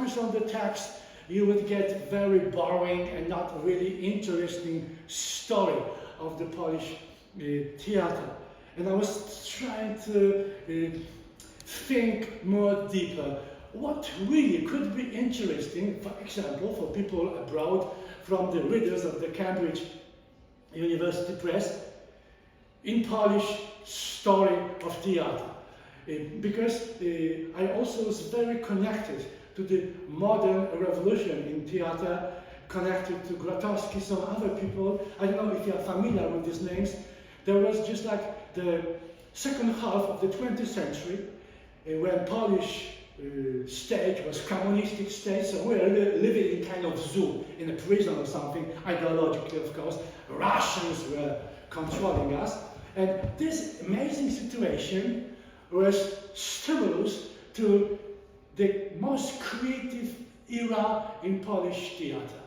focus on the text, you would get very boring and not really interesting story of the Polish theater. And I was trying to think more deeper. What really could be interesting, for example, for people abroad, from the readers of the Cambridge University Press, in Polish story of theater. Because I also was very connected to the modern revolution in theater, connected to Grotowski, some other people. I don't know if you are familiar with these names. There was just like the second half of the 20th century, when Polish state was communistic state, so we were living in kind of zoo, in a prison or something, ideologically of course. Russians were controlling us. And this amazing situation was stimulus to the most creative era in Polish theater.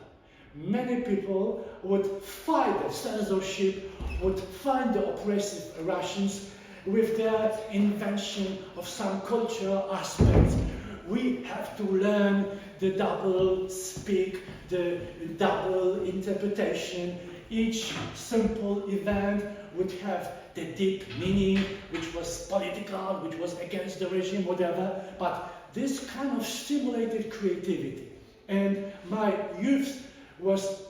Many people would fight the censorship, would find the oppressive Russians with their invention of some cultural aspects. We have to learn the double speak, the double interpretation. Each simple event would have the deep meaning, which was political, which was against the regime, whatever. But this kind of stimulated creativity. And my youth was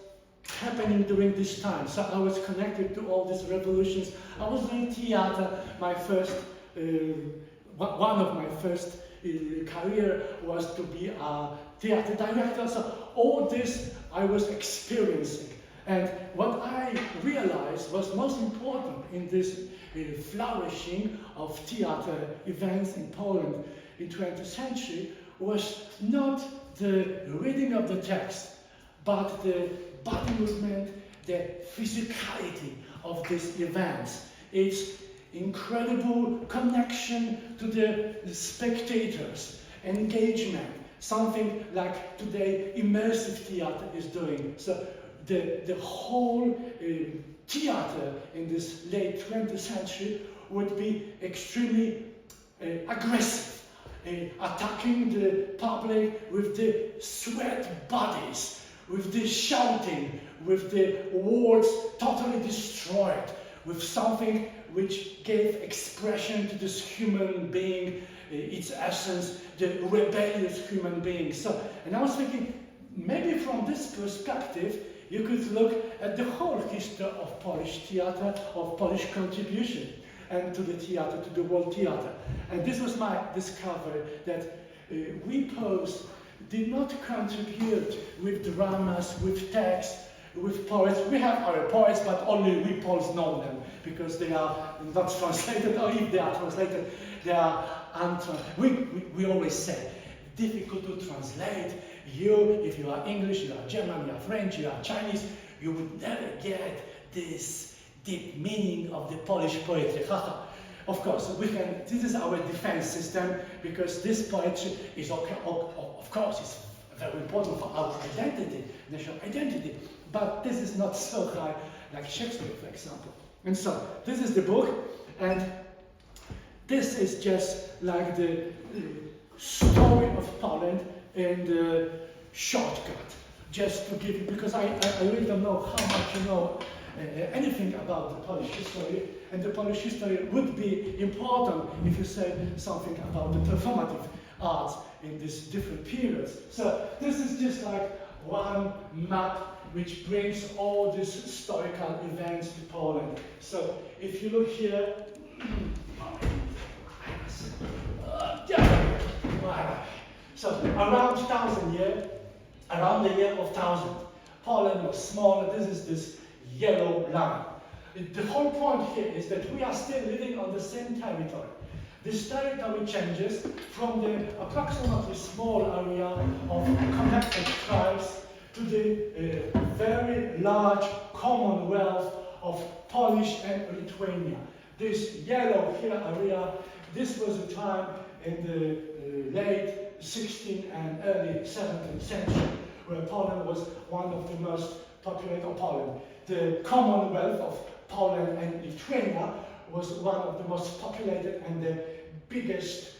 happening during this time. So I was connected to all these revolutions. I was doing theater. My first, one of my first career was to be a theater director. So all this I was experiencing. And what I realized was most important in this flourishing of theater events in Poland in 20th century was not the reading of the text, but the body movement, the physicality of these events. Its incredible connection to the spectators, engagement, something like today immersive theater is doing. So the whole theater in this late 20th century would be extremely aggressive, attacking the public with the sweat bodies, with the shouting, with the words totally destroyed, with something which gave expression to this human being, its essence, the rebellious human being. So, and I was thinking, maybe from this perspective, you could look at the whole history of Polish theater, of Polish contribution and to the theater, to the world theater. And this was my discovery, that we Poles did not contribute with dramas, with text, with poets. We have our poets, but only we Poles know them, because they are not translated, or if they are translated, they are we always say, difficult to translate. You, if you are English, you are German, you are French, you are Chinese, you would never get this deep meaning of the Polish poetry. Of course, we can. This is our defense system, because this poetry is, okay, of course, it's very important for our identity, national identity. But this is not so high like Shakespeare, for example. And so this is the book, and this is just like the story of Poland in the shortcut, just to give you, because I really don't know how much you know anything about the Polish history, and the Polish history would be important if you say something about the performative arts in these different periods. So this is just like one map which brings all these historical events to Poland. So if you look here, so around 1000 year, around the year of 1000, Poland was smaller. This is this yellow line. The whole point here is that we are still living on the same territory. This territory changes from the approximately small area of connected tribes to the very large commonwealth of Polish and Lithuania. This yellow here area, this was a time in the late 16th and early 17th century, where Poland was one of the most populated, Poland. The Commonwealth of Poland and Lithuania was one of the most populated and the biggest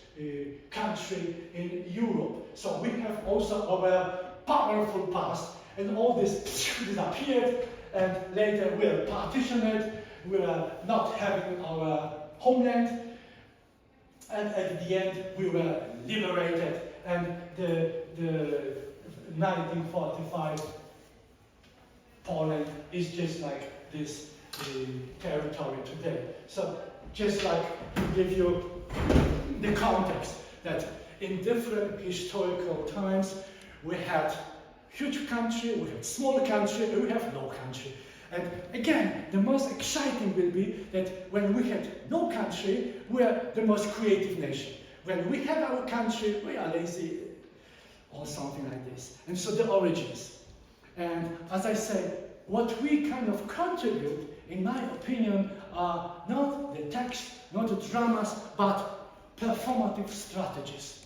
country in Europe. So we have also our powerful past, and all this disappeared, and later we'll partition it, we're not having our homeland, and at the end we were liberated, and the 1945 Poland is just like this territory today. So just like to give you the context that in different historical times we had huge country, we had small country, and we have no country. And again, the most exciting will be that when we had no country, we are the most creative nation. When we have our country, we are lazy, or something like this. And so the origins. And as I said, what we kind of contribute, in my opinion, are not the text, not the dramas, but performative strategies,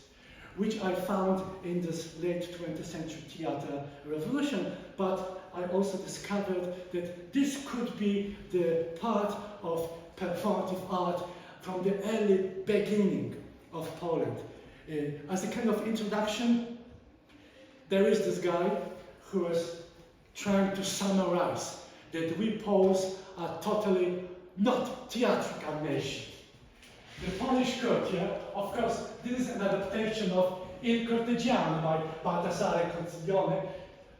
which I found in this late 20th century theater revolution, but I also discovered that this could be the part of performative art from the early beginning of Poland. As a kind of introduction, there is this guy who was trying to summarize that we Poles are totally not theatrical nation. The Polish courtier, of course, this is an adaptation of Il Cortegiano by Baldassare Cozzilione,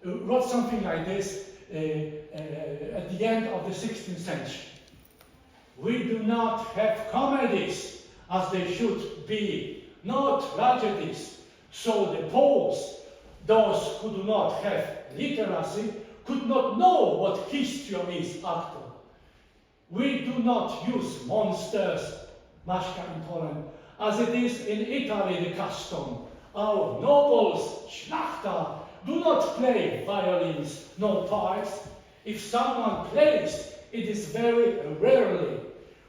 wrote something like this at the end of the 16th century. We do not have comedies as they should be, nor tragedies. So the Poles, those who do not have literacy, could not know what history is after. We do not use monsters, Maszka in Poland, as it is in Italy the custom. Our nobles, Szlachta, do not play violins, no pipes. If someone plays, it is very rarely.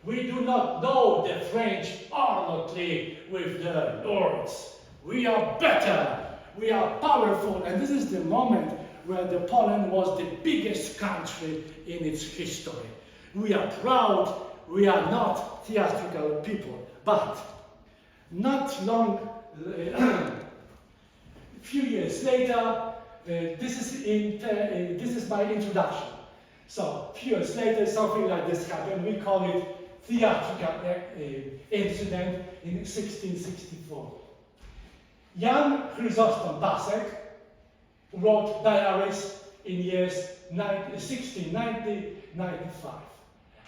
We do not know the French ardently with the lords. We are better, we are powerful, and this is the moment where the Poland was the biggest country in its history. We are proud, we are not theatrical people, but not long, a few years later, this is my introduction. So, a few years later, something like this happened. We call it theatrical incident in 1664. Jan Chrysostom Pasek wrote diaries in years 1690-95.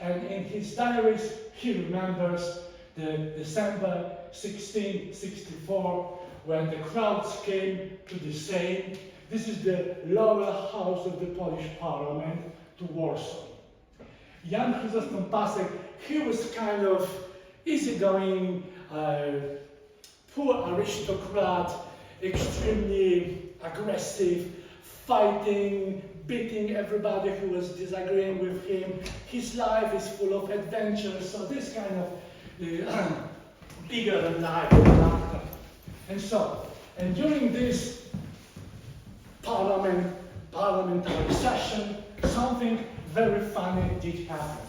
And in his diaries, he remembers the December 1664 when the crowds came to the Sejm. This is the lower house of the Polish parliament, to Warsaw. Jan Chrysostom Pasek, he was kind of easygoing, poor aristocrat, extremely aggressive, fighting, beating everybody who was disagreeing with him. His life is full of adventures, so this kind of bigger than life character. And during this parliamentary session, something very funny did happen.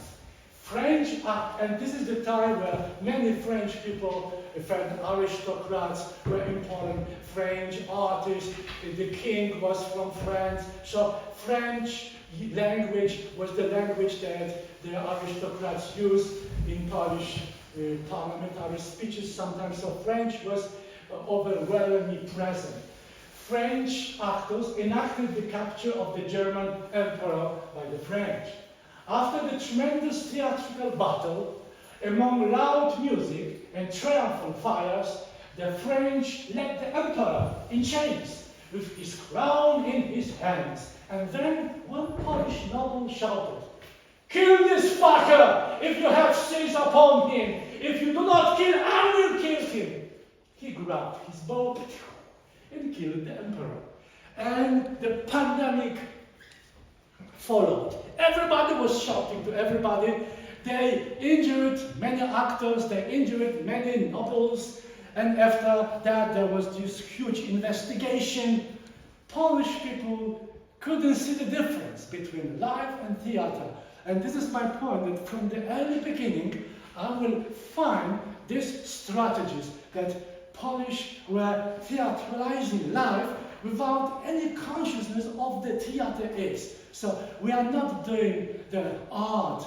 And this is the time where many French people, French aristocrats were in Poland, French artists, the king was from France, so French language was the language that the aristocrats used in Polish parliamentary speeches sometimes, so French was overwhelmingly present. French actors enacted the capture of the German emperor by the French. After the tremendous theatrical battle, among loud music and triumphal fires, the French led the emperor in chains, with his crown in his hands. And then one Polish noble shouted, "Kill this fucker if you have sins upon him. If you do not kill, I will kill him." He grabbed his bow and killed the emperor. And the pandemic followed. Everybody was shouting to everybody. They injured many actors, they injured many nobles, and after that there was this huge investigation. Polish people couldn't see the difference between life and theater. And this is my point, that from the early beginning I will find these strategies that Polish were theatralizing life without any consciousness of the theater is. So we are not doing the art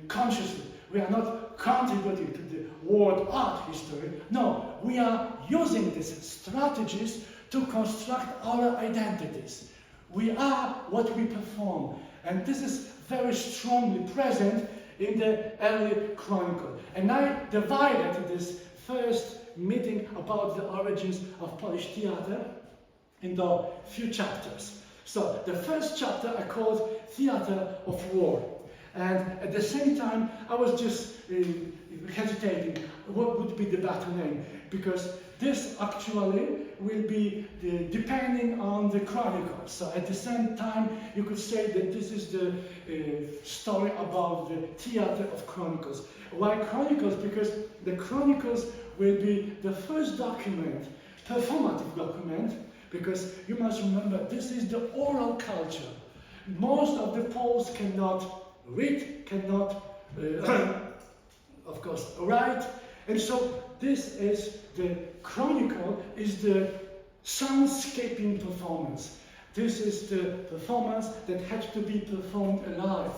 consciously. We are not contributing to the world art history. No, we are using these strategies to construct our identities. We are what we perform. And this is very strongly present in the early chronicle. And I divided this first meeting about the origins of Polish theater into a few chapters. So the first chapter I called Theater of War. And at the same time, I was just hesitating what would be the better name, because this actually will be depending on the chronicles. So at the same time, you could say that this is the story about the theater of chronicles. Why chronicles? Because the chronicles will be the first document, performative document, because you must remember this is the oral culture. Most of the Poles cannot read, cannot, of course, write, and so this is the chronicle, is the soundscaping performance. This is the performance that had to be performed alive,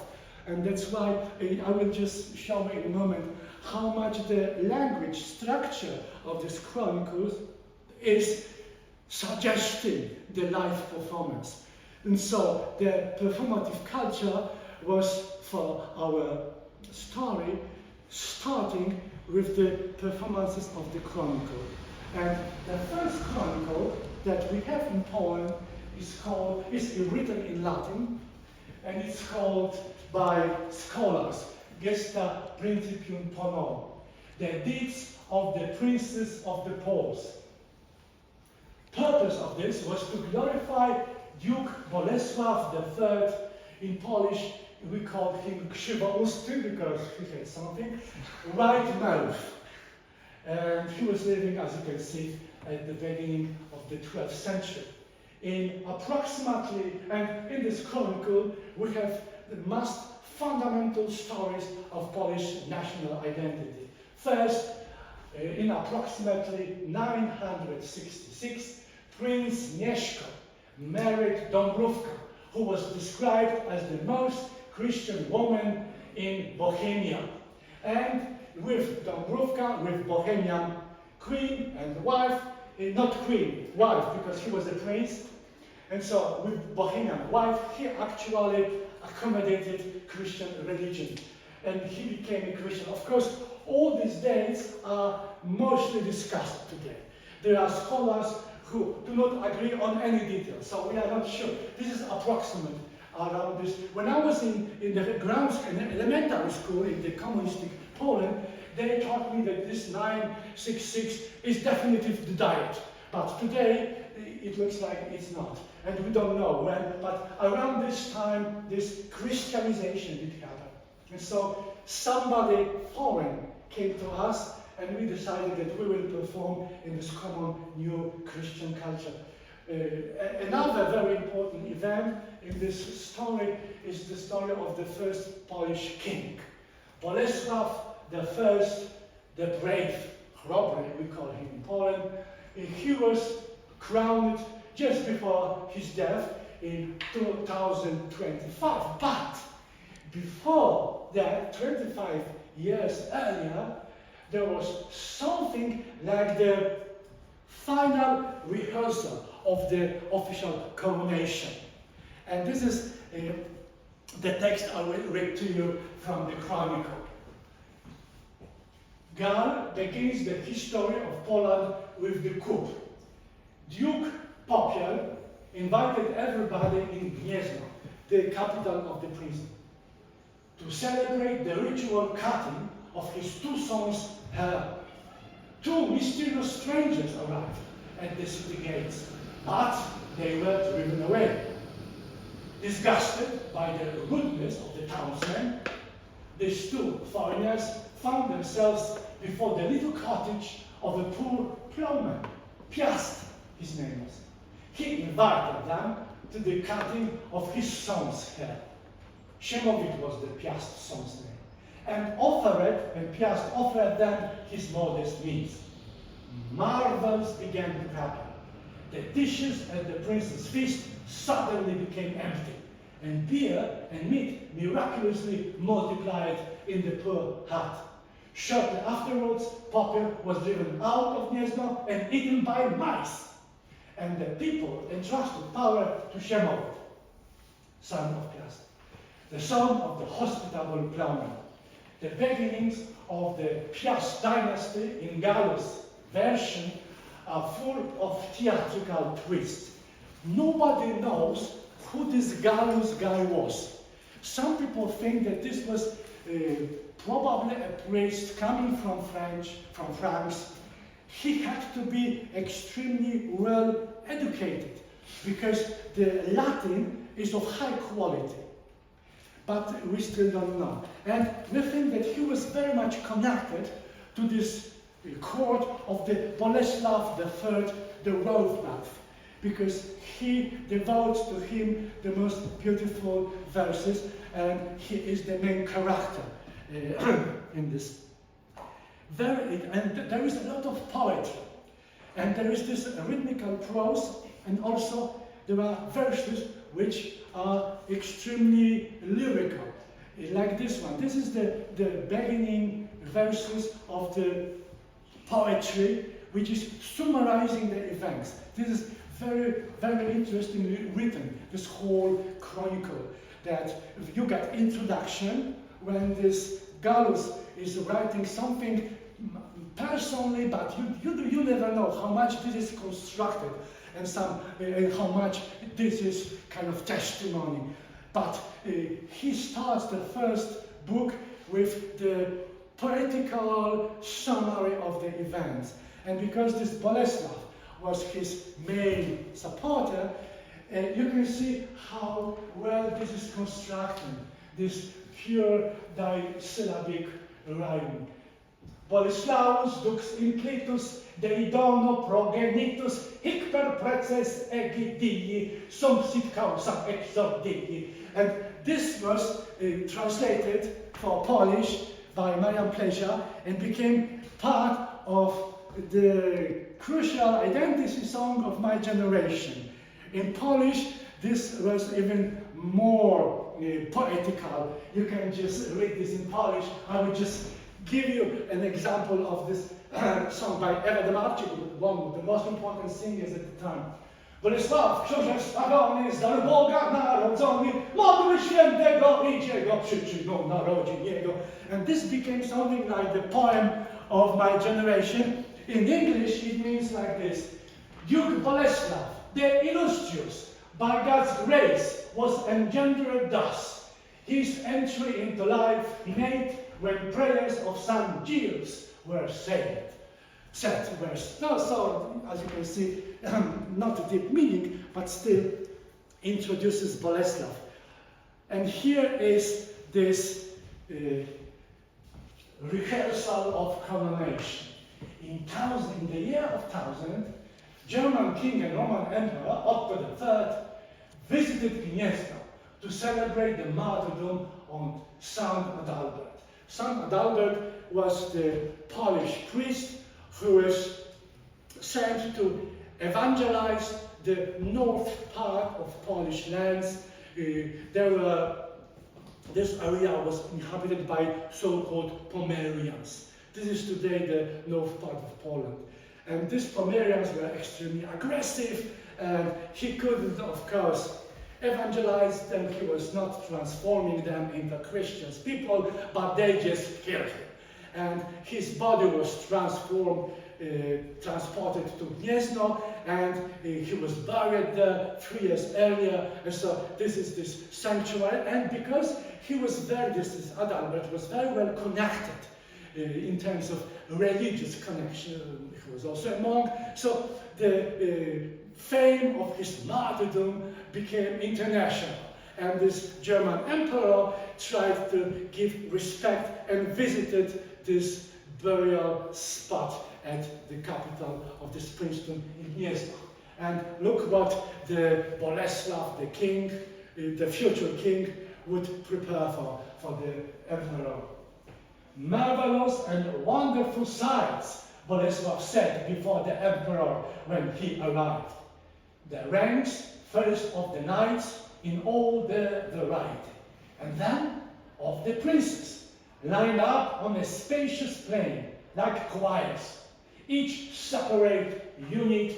and that's why I will just show you in a moment how much the language structure of this chronicles is suggesting the live performance. And so the performative culture was for our story starting with the performances of the chronicle. And the first chronicle that we have in Poland is written in Latin, and it's called by scholars Gesta Principium Ponorum, the deeds of the princes of the Poles. Purpose of this was to glorify Duke Bolesław III. In Polish, we called him Krzywousty because he had something, right mouth. And he was living, as you can see, at the beginning of the 12th century. In approximately, and in this chronicle, we have the most fundamental stories of Polish national identity. First, in approximately 966, Prince Mieszko married Dąbrówka, who was described as the most Christian woman in Bohemia. And with Dąbrówka, with Bohemian queen and wife, not queen, wife, because he was a prince. And so with Bohemian wife, he actually accommodated Christian religion. And he became a Christian. Of course, all these dates are mostly discussed today. There are scholars who do not agree on any details, so we are not sure. This is approximate around this. When I was in the elementary school in the communistic Poland, they taught me that this 966 is definitely the diet. But today, it looks like it's not. And we don't know when, but around this time, this Christianization did happen. And so somebody foreign came to us, and we decided that we will perform in this common new Christian culture. Another very important event in this story is the story of the first Polish king. Bolesław I, the brave, chrobry, we call him in Poland. He was crowned just before his death in 2025. But before that, 25 years earlier, there was something like the final rehearsal of the official coronation. And this is the text I will read to you from the chronicle. Gal begins the history of Poland with the coup. Duke Popiel invited everybody in Gniezno, the capital of the prison, to celebrate the ritual cutting of his two sons' hair. Two mysterious strangers arrived at the city gates, but they were driven away. Disgusted by the rudeness of the townsmen, these two foreigners found themselves before the little cottage of a poor plowman. Piast, his name was. He invited them to the cutting of his son's hair. Siemowit was the Piast son's name. And Piast offered them his modest means. marvels began to happen. The dishes at the prince's feast suddenly became empty, and beer and meat miraculously multiplied in the poor hut. Shortly afterwards, Popper was driven out of Gniezno and eaten by mice, and the people entrusted power to Szemowit, son of Piast, the son of the hospitable plowman. The beginnings of the Piast dynasty in Gallus' version are full of theatrical twists. Nobody knows who this Gallus guy was. Some people think that this was probably a priest coming from France. He had to be extremely well educated because the Latin is of high quality. But we still don't know. And we think that he was very much connected to this court of the Bolesław III, the Wrocław, because he devotes to him the most beautiful verses, and he is the main character in this. And there is a lot of poetry, and there is this rhythmical prose, and also there are verses which are extremely lyrical, like this one. This is the beginning verses of the poetry, which is summarizing the events. This is very, very interestingly written, this whole chronicle, that you get introduction when this Gallus is writing something personally, but you never know how much this is constructed and how much this is kind of testimony. But he starts the first book with the poetical summary of the events. And because this Bolesław was his main supporter, you can see how well this is constructed, this pure disyllabic rhyming. Bolesłaus dux implitus deidono progenitus hic per preces egidii sum sit causa exordii. And this was translated for Polish by Marian Plezia and became part of the crucial identity song of my generation. In Polish, this was even more poetical. You can just read this in Polish. I would just give you an example of this song by Ewa Demarczyk, one of the most important singers at the time. Bolesław, książę sławiony, z Boga narodzony, modły świętego i Jego przyczyną narodzin Jego. And this became something like the poem of my generation. In English, it means like this. Duke Bolesław, the illustrious, by God's grace, was engendered thus. His entry into life he made when prayers of St. Giles were said. So, as you can see, not a deep meaning, but still introduces Bolesław. And here is this rehearsal of coronation. In the year of 1000, German king and Roman emperor Otto III visited Gniezno to celebrate the martyrdom of Saint Adalbert. Saint Adalbert was the Polish priest who was sent to evangelize the north part of Polish lands. This area was inhabited by so-called Pomerians. This is today the north part of Poland. And these Pomerians were extremely aggressive, and he couldn't, of course, evangelize them. He was not transforming them into Christians people, but they just killed him. And his body was transported to Gniezno, and he was buried there 3 years earlier. And so this is this sanctuary, and because he was this Adalbert was very well connected in terms of religious connection. He was also a monk, so the fame of his martyrdom became international. And this German emperor tried to give respect and visited this burial spot at the capital of this princedom in Gniezno. And look what the Bolesław, the king, the future king, would prepare for the emperor. Marvelous and wonderful sights Bolesław said before the emperor when he arrived. The ranks first of the knights in all their variety, and then of the princes, lined up on a spacious plain like choirs, each separate unit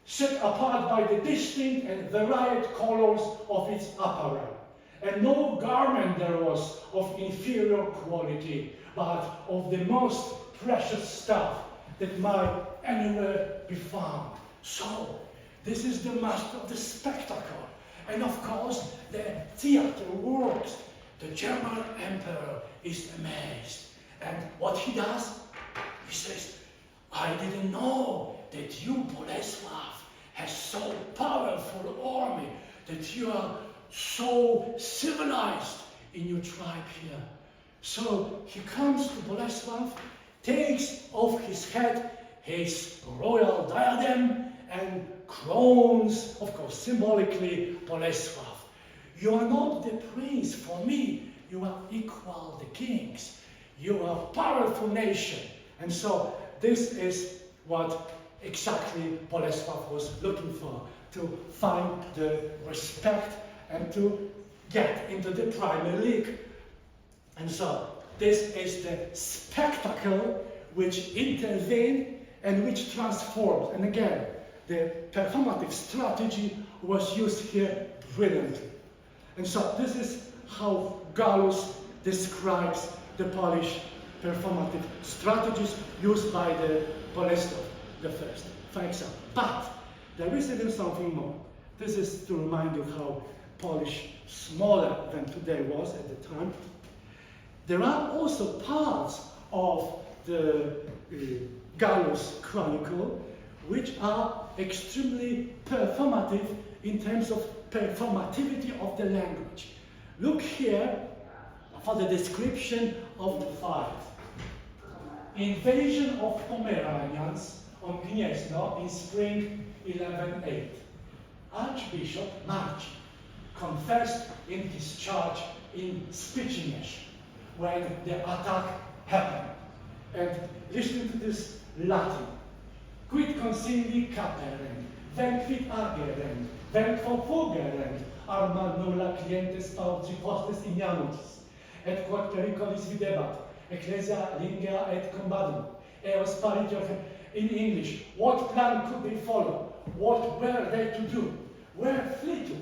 set apart by the distinct and varied colors of its apparel. And no garment there was of inferior quality, but of the most precious stuff that might anywhere be found. So, this is the master of the spectacle. And of course, the theater works. The German emperor is amazed. And what he does? He says, I didn't know that you, Bolesław, has so powerful army, that you are so civilized in your tribe here. So he comes to Bolesław, takes off his head his royal diadem, and crowns, of course, symbolically, Bolesław. You are not the prince for me, you are equal the kings. You are a powerful nation. And so this is what exactly Bolesław was looking for, to find the respect and to get into the Premier League. And so this is the spectacle which intervened and which transformed. And again, the performative strategy was used here brilliantly. And so this is how Gallus describes the Polish performative strategies used by the Bolesław I, for example. But there is even something more. This is to remind you how Polish, smaller than today was at the time. There are also parts of the Gallus Chronicle which are extremely performative in terms of performativity of the language. Look here for the description of the fight. Invasion of Pomeranians on Gniezno in spring 1108. Archbishop Marcin confessed in his charge in Spiciniesz when the attack happened. And listen to this Latin. Quid consili caperem, ven quid agerem, ven quofugere, arma nulla clientes pauci hostes ignanutis, et quod pericolis videbat, ecclesia lingua et combadum, eos paritio. In English, what plan could they follow? What were they to do? Where flee to?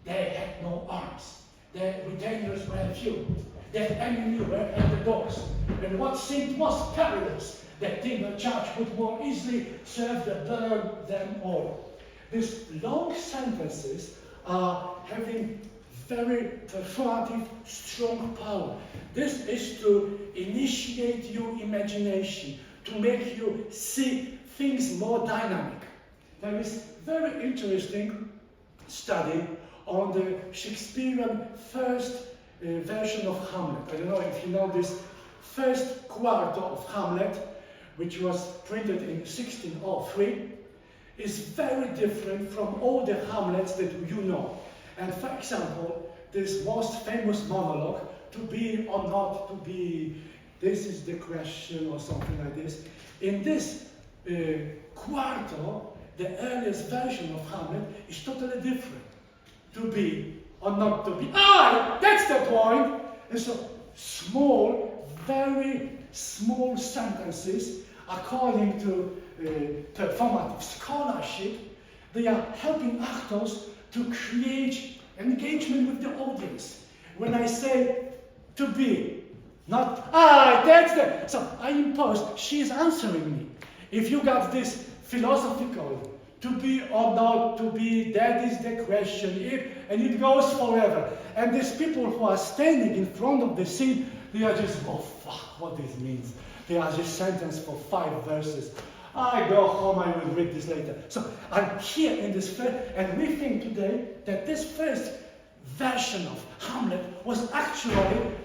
They had no arms. Their retainers were few. Their enemy were at the doors. And what seemed most perilous, that timber charge would more easily serve to burn them all. These long sentences are having very performative, strong power. This is to initiate your imagination, to make you see things more dynamic. There is very interesting study on the Shakespearean first version of Hamlet. I don't know if you know this first quarto of Hamlet, which was printed in 1603, is very different from all the Hamlets that you know. And for example, this most famous monologue, to be or not to be, this is the question, or something like this. In this quarto, the earliest version of Hamlet is totally different. To be or not to be. That's the point! And so, small, very small sentences, according to performative scholarship, they are helping actors to create engagement with the audience. When I say to be, not, that's the, so I imposed, she is answering me. If you got this philosophical, to be or not to be, that is the question, and it goes forever. And these people who are standing in front of the scene, they are just, oh fuck, what this means. They are just sentenced for 5 verses. I go home, I will read this later. So I'm here in this first, and we think today that this first version of Hamlet was actually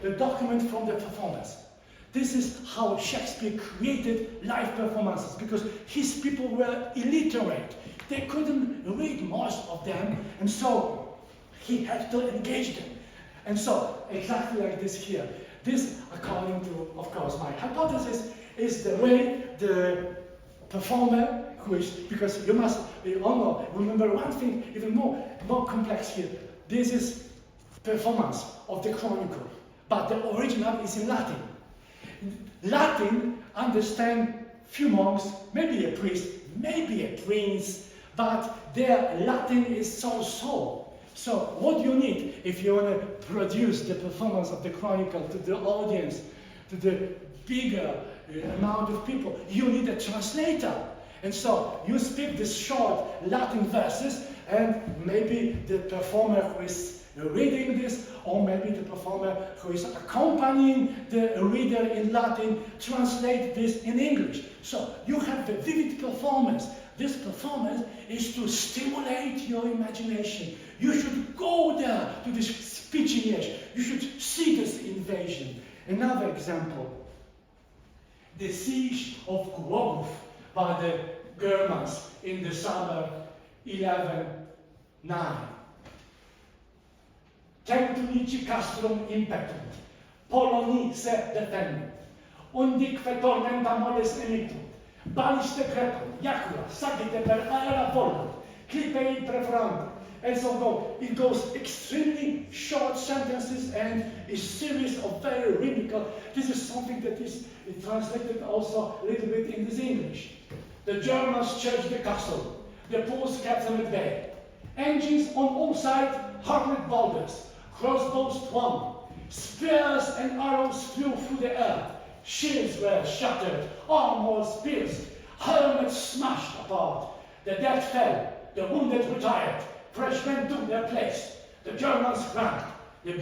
the document from the performance. This is how Shakespeare created live performances, because his people were illiterate. They couldn't read most of them, and so he had to engage them. And so, exactly like this here. This, according to, of course, my hypothesis, is the way the performer who is, because you must all remember one thing even more complex here. This is performance of the chronicle, but the original is in Latin. Latin understand few monks, maybe a priest, maybe a prince, but their Latin is so-so. So what you need if you want to produce the performance of the chronicle to the audience, to the bigger amount of people, you need a translator. And so you speak these short Latin verses, and maybe the performer who is reading this, or maybe the performer who is accompanying the reader in Latin, translate this in English. So you have the vivid performance. This performance is to stimulate your imagination. You should go there to this speech image. You should see this invasion. Another example, the siege of Wrocław by the Germans in the summer 1109. Temptunici castrum impetunt, Polonii se defendent, undique tormenta moles emittunt, baliste cretum, iacula, sagite per aera volant, clipei preferant, and so on. It goes extremely short sentences and a series of very rhythmical. This is something that is translated also a little bit in this English. The Germans charged the castle. The Poles kept them at bay. Engines on all sides, hardened boulders, crossbows swung, spears and arrows flew through the air. Shields were shattered, armor was pierced, helmets smashed apart. The dead fell, the wounded retired. Fresh men took their place. The Germans cranked the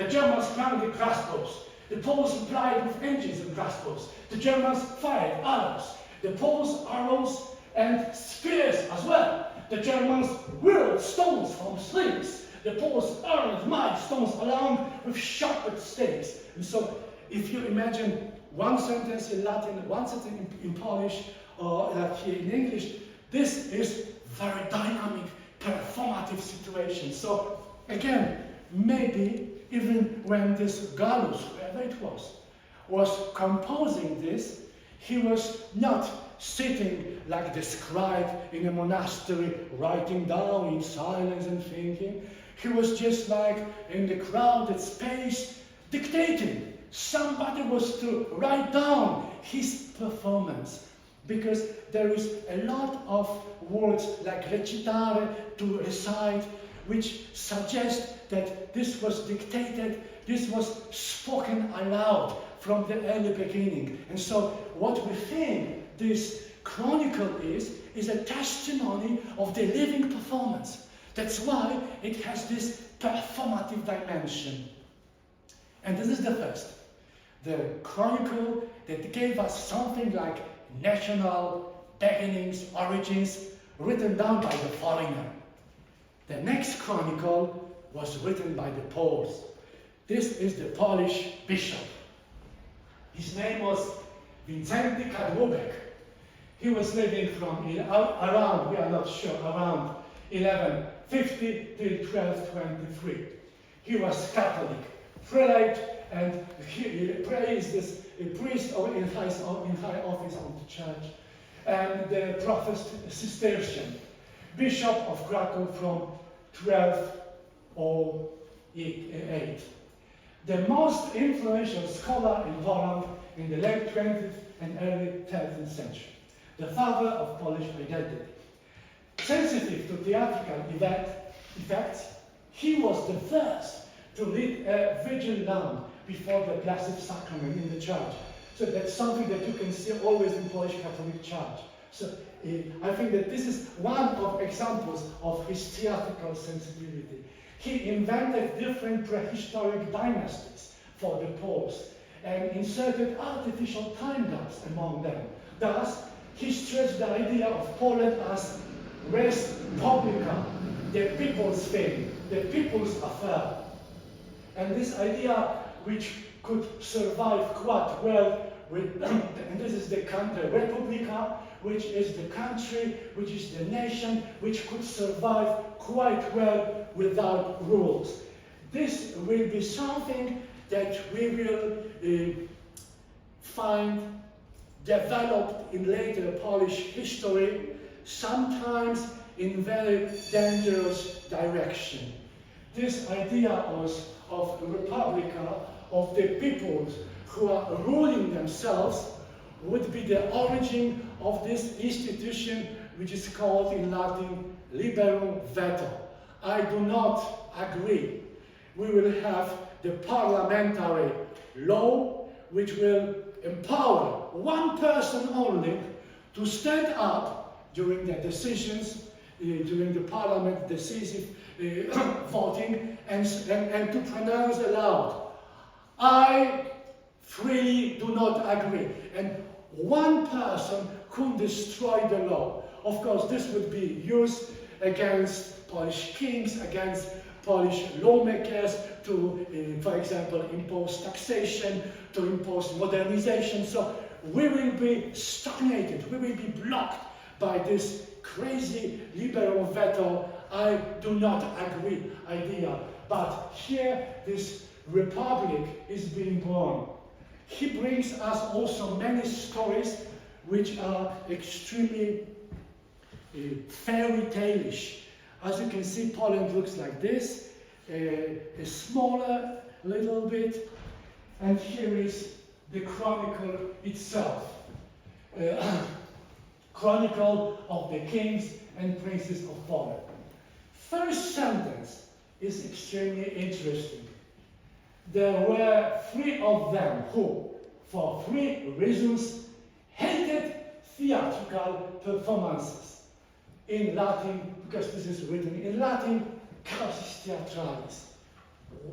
Germans cranked the crossbows. The Poles replied with engines and crossbows. The Germans fired arrows. The Poles arrows and spears as well. The Germans whirled stones from slings. The Poles hurled milestones along with sharpened stakes. And so, if you imagine one sentence in Latin, one sentence in Polish, or like here in English, this is very dynamic, performative situation. So again, maybe even when this Gallus, whoever it was composing this, he was not sitting like the scribe in a monastery, writing down in silence and thinking. He was just like in the crowded space, dictating. Somebody was to write down his performance, because there is a lot of words like recitare, to recite, which suggest that this was dictated, this was spoken aloud from the early beginning. And so what we think this chronicle is a testimony of the living performance. That's why it has this performative dimension. And this is the first. The chronicle that gave us something like national beginnings, origins, written down by the foreigner. The next chronicle was written by the Poles. This is the Polish bishop. His name was Wincenty Kadłubek. He was living from around, we are not sure, around 1150 till 1223. He was Catholic, prelate, and he praised this priest in high office of the church, and the Prof Cistercian, Bishop of Krakow from 1208. The most influential scholar in Poland in the late 20th and early 13th century. The father of Polish identity. Sensitive to theatrical effects, he was the first to lead a vigil lamp before the Blessed Sacrament in the church. So that's something that you can see always in Polish Catholic Church. So I think that this is one of examples of his theatrical sensibility. He invented different prehistoric dynasties for the Poles and inserted artificial time gaps among them. Thus, he stressed the idea of Poland as res publica, the people's thing, the people's affair. And this idea, which could survive quite well with, and this is the country, Republica, which is the country, which is the nation, which could survive quite well without rules. This will be something that we will find developed in later Polish history, sometimes in very dangerous direction. This idea of Republica, of the peoples who are ruling themselves, would be the origin of this institution which is called in Latin liberum veto. I do not agree. We will have the parliamentary law which will empower one person only to stand up during the decisions, during the parliament decisive voting, and to pronounce aloud, I freely do not agree. And one person could destroy the law. Of course, this would be used against Polish kings, against Polish lawmakers to, for example, impose taxation, to impose modernization. So we will be stagnated, we will be blocked by this crazy liberal veto, I do not agree idea. But here this republic is being born. He brings us also many stories which are extremely fairy tale-ish. As you can see, Poland looks like this, smaller a little bit, and here is the chronicle itself. Chronicle of the kings and princes of Poland. First sentence is extremely interesting. There were 3 of them who, for 3 reasons, hated theatrical performances. In Latin, because this is written in Latin, casus theatralis.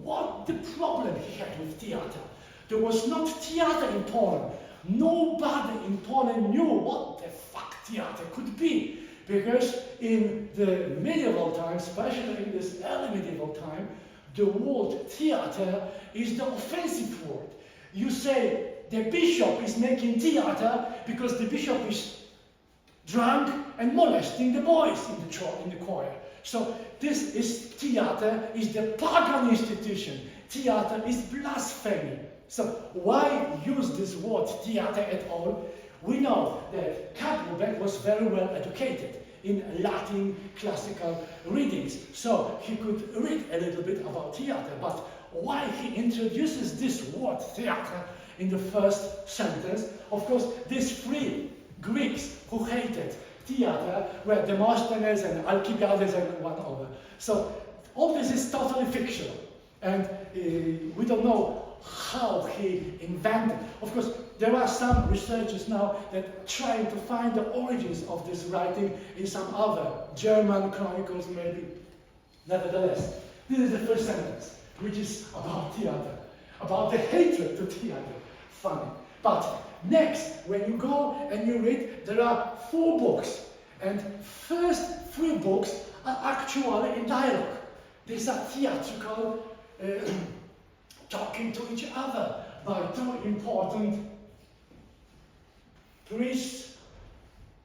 What the problem he had with theater? There was not theater in Poland. Nobody in Poland knew what the fuck theater could be. Because in the medieval times, especially in this early medieval time, the word theater is the offensive word. You say the bishop is making theater because the bishop is drunk and molesting the boys in the choir. So this is theater, is the pagan institution. Theater is blasphemy. So why use this word theater at all? We know that Kagubek was very well educated in Latin classical readings, so he could read a little bit about theater. But why he introduces this word theater in the first sentence? Of course, these 3 Greeks who hated theater were Demosthenes and Alcibiades and one other. So all this is totally fictional, and we don't know how he invented. Of course, there are some researchers now that are trying to find the origins of this writing in some other German chronicles, maybe. Nevertheless, this is the first sentence, which is about theater, about the hatred to theater. Funny. But next, when you go and you read, there are 4 books, and first 3 books are actually in dialogue. These are theatrical talking to each other by 2 important priests,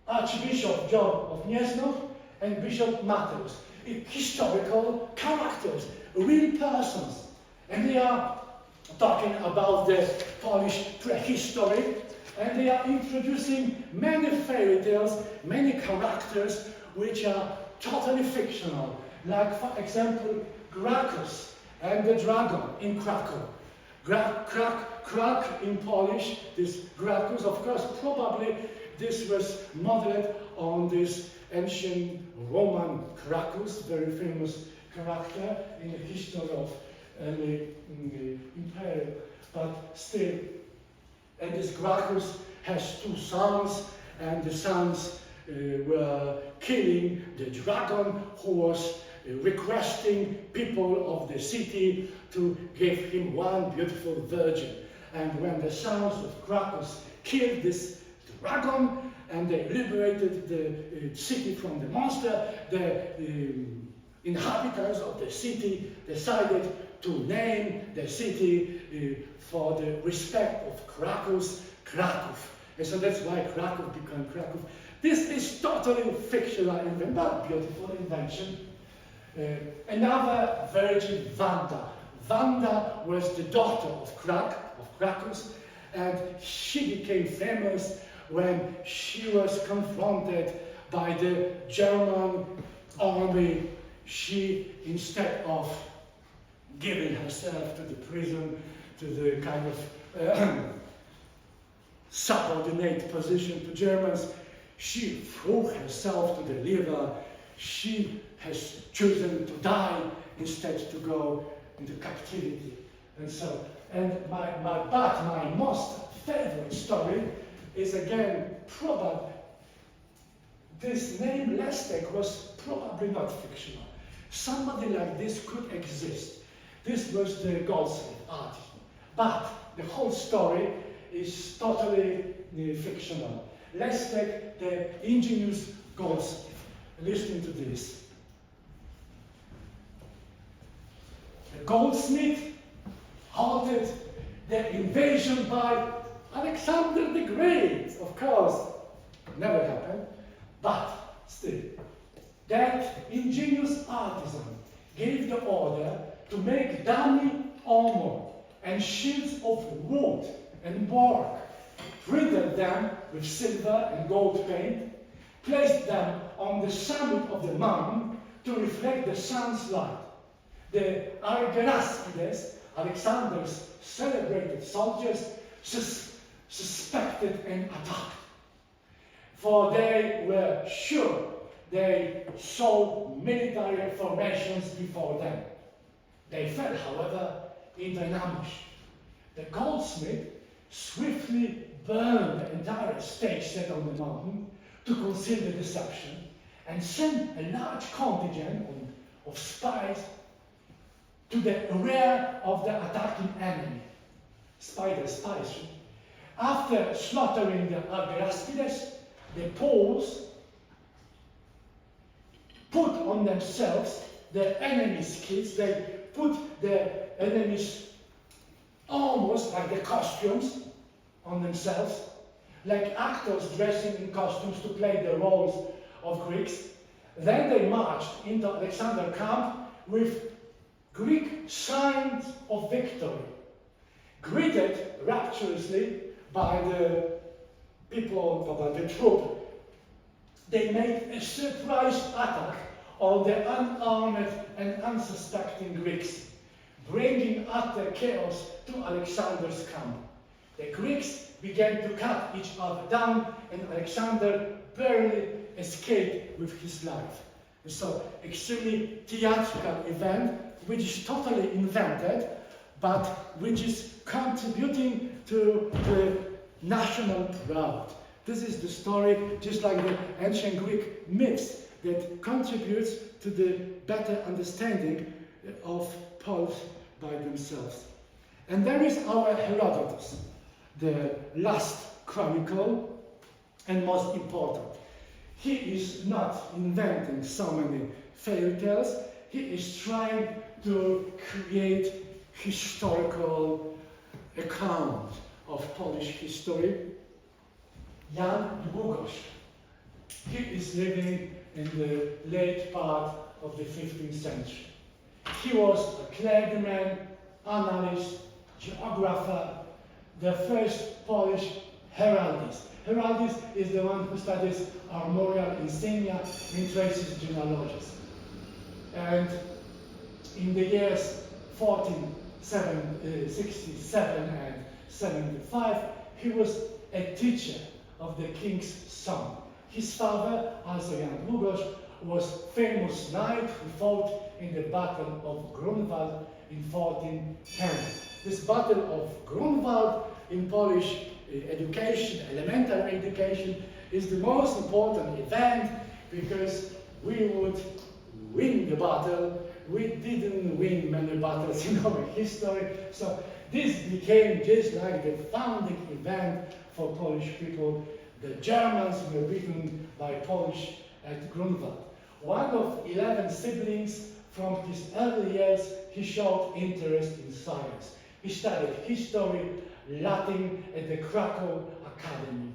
Archbishop John of Gniezno and Bishop Mateusz, historical characters, real persons, and they are talking about the Polish prehistory, and they are introducing many fairy tales, many characters which are totally fictional, like for example Gracchus and the dragon in Krakow. Krak in Polish, this Gracchus, of course, probably this was modeled on this ancient Roman Gracchus, very famous character in the history of the empire, but still. And this Gracchus has 2 sons, and the sons were killing the dragon who was requesting people of the city to give him one beautiful virgin. And when the sons of Gracchus killed this dragon and they liberated the city from the monster, the inhabitants of the city decided to name the city for the respect of Gracchus, Kraków. And so that's why Kraków became Kraków. This is totally fictional invention, but beautiful invention. Another virgin, Wanda. Wanda was the daughter of Gracchus, and she became famous when she was confronted by the German army, she, instead of giving herself to the prison, to the kind of subordinate position to Germans, she threw herself to the river. She has chosen to die instead to go into captivity. And so, and my most favorite story is again probably, this name Lestek was probably not fictional. Somebody like this could exist. This was the goldsmith artisan. But the whole story is totally fictional. Lestek, the ingenious goldsmith. Listen to this. The goldsmith halted the invasion by Alexander the Great. Of course, never happened. But still, that ingenious artisan gave the order to make dummy armor and shields of wood and bark, printed them with silver and gold paint, placed them on the summit of the mountain to reflect the sun's light. The Argeraspides, Alexander's celebrated soldiers, suspected an attack, for they were sure they saw military formations before them. They fell, however, into an ambush. The goldsmith swiftly burned the entire stage set on the mountain to conceal the deception, and sent a large contingent of spies to the rear of the attacking enemy. Spies. After slaughtering the Argeraspides, the Poles put on themselves the enemy's kits. They put the enemy's almost like the costumes on themselves, like actors dressing in costumes to play the roles of Greeks. Then they marched into Alexander's camp with Greek signs of victory, greeted rapturously by the people, by the troop. They made a surprise attack on the unarmed and unsuspecting Greeks, bringing utter chaos to Alexander's camp. The Greeks began to cut each other down, and Alexander barely escaped with his life. So, extremely theatrical event, which is totally invented, but which is contributing to the national pride. This is the story, just like the ancient Greek myths, that contributes to the better understanding of Poles by themselves. And there is our Herodotus, the last chronicle and most important. He is not inventing so many fairy tales. He is trying to create historical account of Polish history. Jan Długosz. He is living in the late part of the 15th century. He was a clergyman, analyst, geographer, the first Polish heraldist. Heraldist is the one who studies armorial insignia and traces genealogies. And in the years 1467 and 75, he was a teacher of the king's son. His father, also Jan Długosz, was famous knight who fought in the Battle of Grunwald in 1410. This Battle of Grunwald in Polish education, elementary education, is the most important event because we would win the battle. We didn't win many battles in our history, so this became just like the founding event for Polish people. The Germans were beaten by Polish at Grunwald. One of 11 siblings, from his early years, he showed interest in science. He studied history, Latin at the Krakow Academy.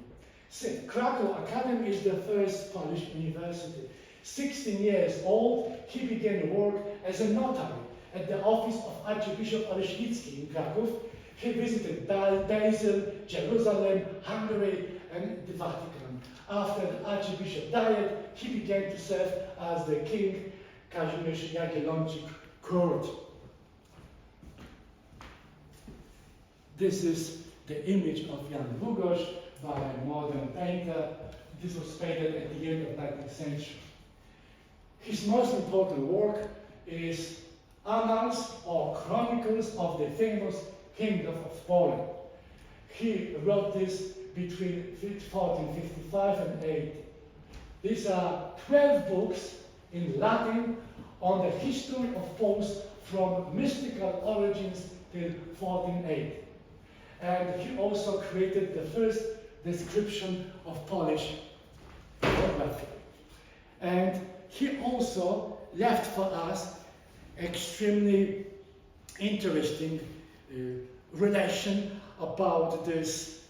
Krakow Academy is the first Polish university. 16 years old, he began work as a notary at the office of Archbishop Oleśnicki in Kraków. He visited Basel, Jerusalem, Hungary, and the Vatican. After the Archbishop died, he began to serve as the King Kazimierz Jagiellończyk court. This is the image of Jan Długosz by a modern painter. This was painted at the end of the 19th century. His most important work is Annals or Chronicles of the famous Kingdom of Poland. He wrote this between 1455 and 80. These are 12 books in Latin on the history of Poles from mystical origins till 1480. And he also created the first description of Polish geography. And he also left for us extremely interesting relation about this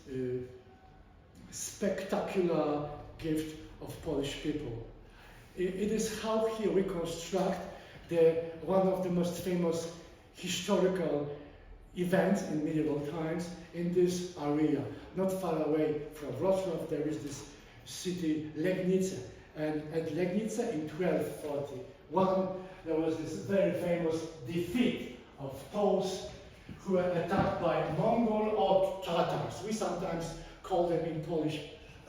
spectacular gift of Polish people. It is how he reconstructs one of the most famous historical events in medieval times in this area. Not far away from Wrocław, there is this city Legnica, and at Legnica in 1241 there was this very famous defeat of Poles who were attacked by Mongol or Tatars. We sometimes call them in Polish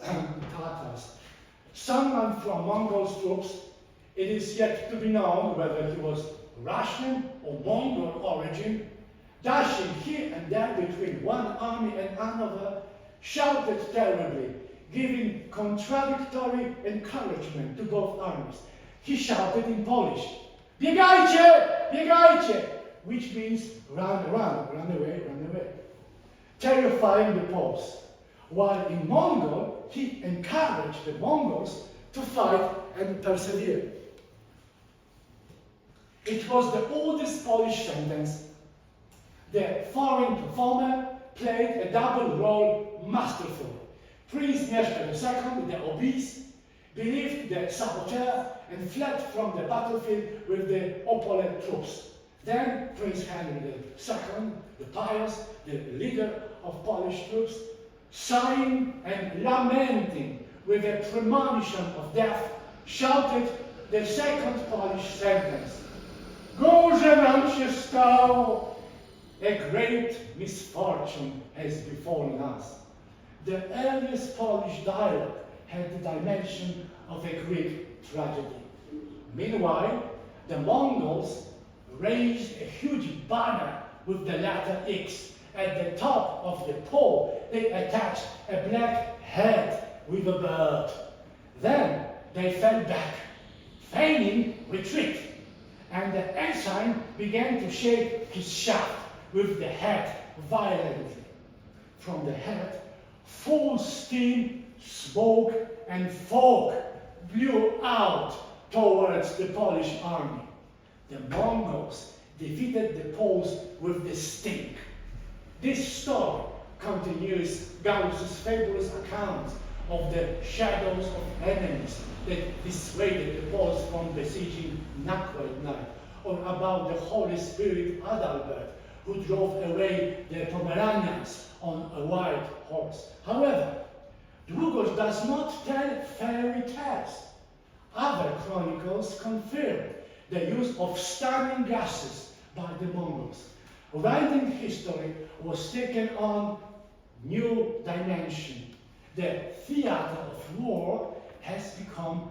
Tatars. Someone from Mongol's troops, it is yet to be known whether he was Russian or Mongol origin, dashing here and there between one army and another, shouted terribly, giving contradictory encouragement to both armies. He shouted in Polish, "Biegajcie! Biegajcie!" which means run, run, run away, run away, terrifying the Poles. While in Mongol, he encouraged the Mongols to fight and persevere. It was the oldest Polish sentence. The foreign performer played a double role masterfully. Prince Mieszko II, the obese, believed the saboteur and fled from the battlefield with the Opole troops. Then Prince Henry II, the pious, the leader of Polish troops, sighing and lamenting with a premonition of death, shouted the second Polish sentence. Gorze nam się stało! A great misfortune has befallen us. The earliest Polish dialogue had the dimension of a Greek tragedy. Meanwhile, the Mongols raised a huge banner with the letter X. At the top of the pole, they attached a black head with a bird. Then they fell back, feigning retreat, and the ensign began to shake his shaft with the head violently. From the head, full steam, smoke, and fog blew out towards the Polish army. The Mongols defeated the Poles with the stink. This story continues Gauss's fabulous account of the shadows of enemies that dissuaded the Poles from besieging Nakło at night, or about the Holy Spirit Adalbert, who drove away the Pomeranians on a white horse. However, Długosz does not tell fairy tales. Other chronicles confirm the use of stunning gases by the Mongols. Writing history was taken on new dimension. The theater of war has become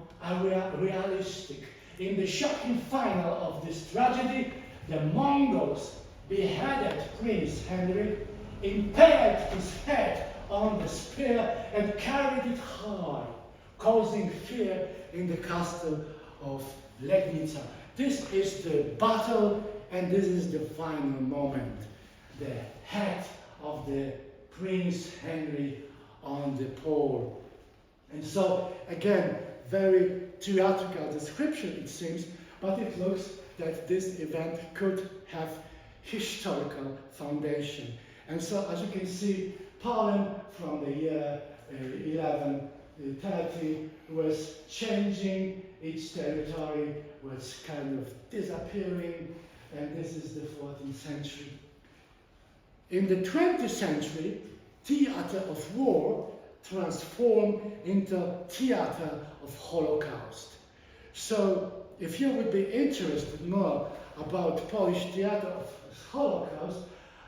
realistic. In the shocking final of this tragedy, the Mongols beheaded Prince Henry, impaled his head on the spear, and carried it high, causing fear in the castle of Legnica. This is the battle, and this is the final moment. The head of the Prince Henry on the pole. And so, again, very theatrical description, it seems, but it looks that this event could have historical foundation. And so, as you can see, Poland from the year 1130 was changing, its territory was kind of disappearing, and this is the 14th century. In the 20th century, theater of war transformed into theater of Holocaust. So if you would be interested more about Polish theater of Holocaust,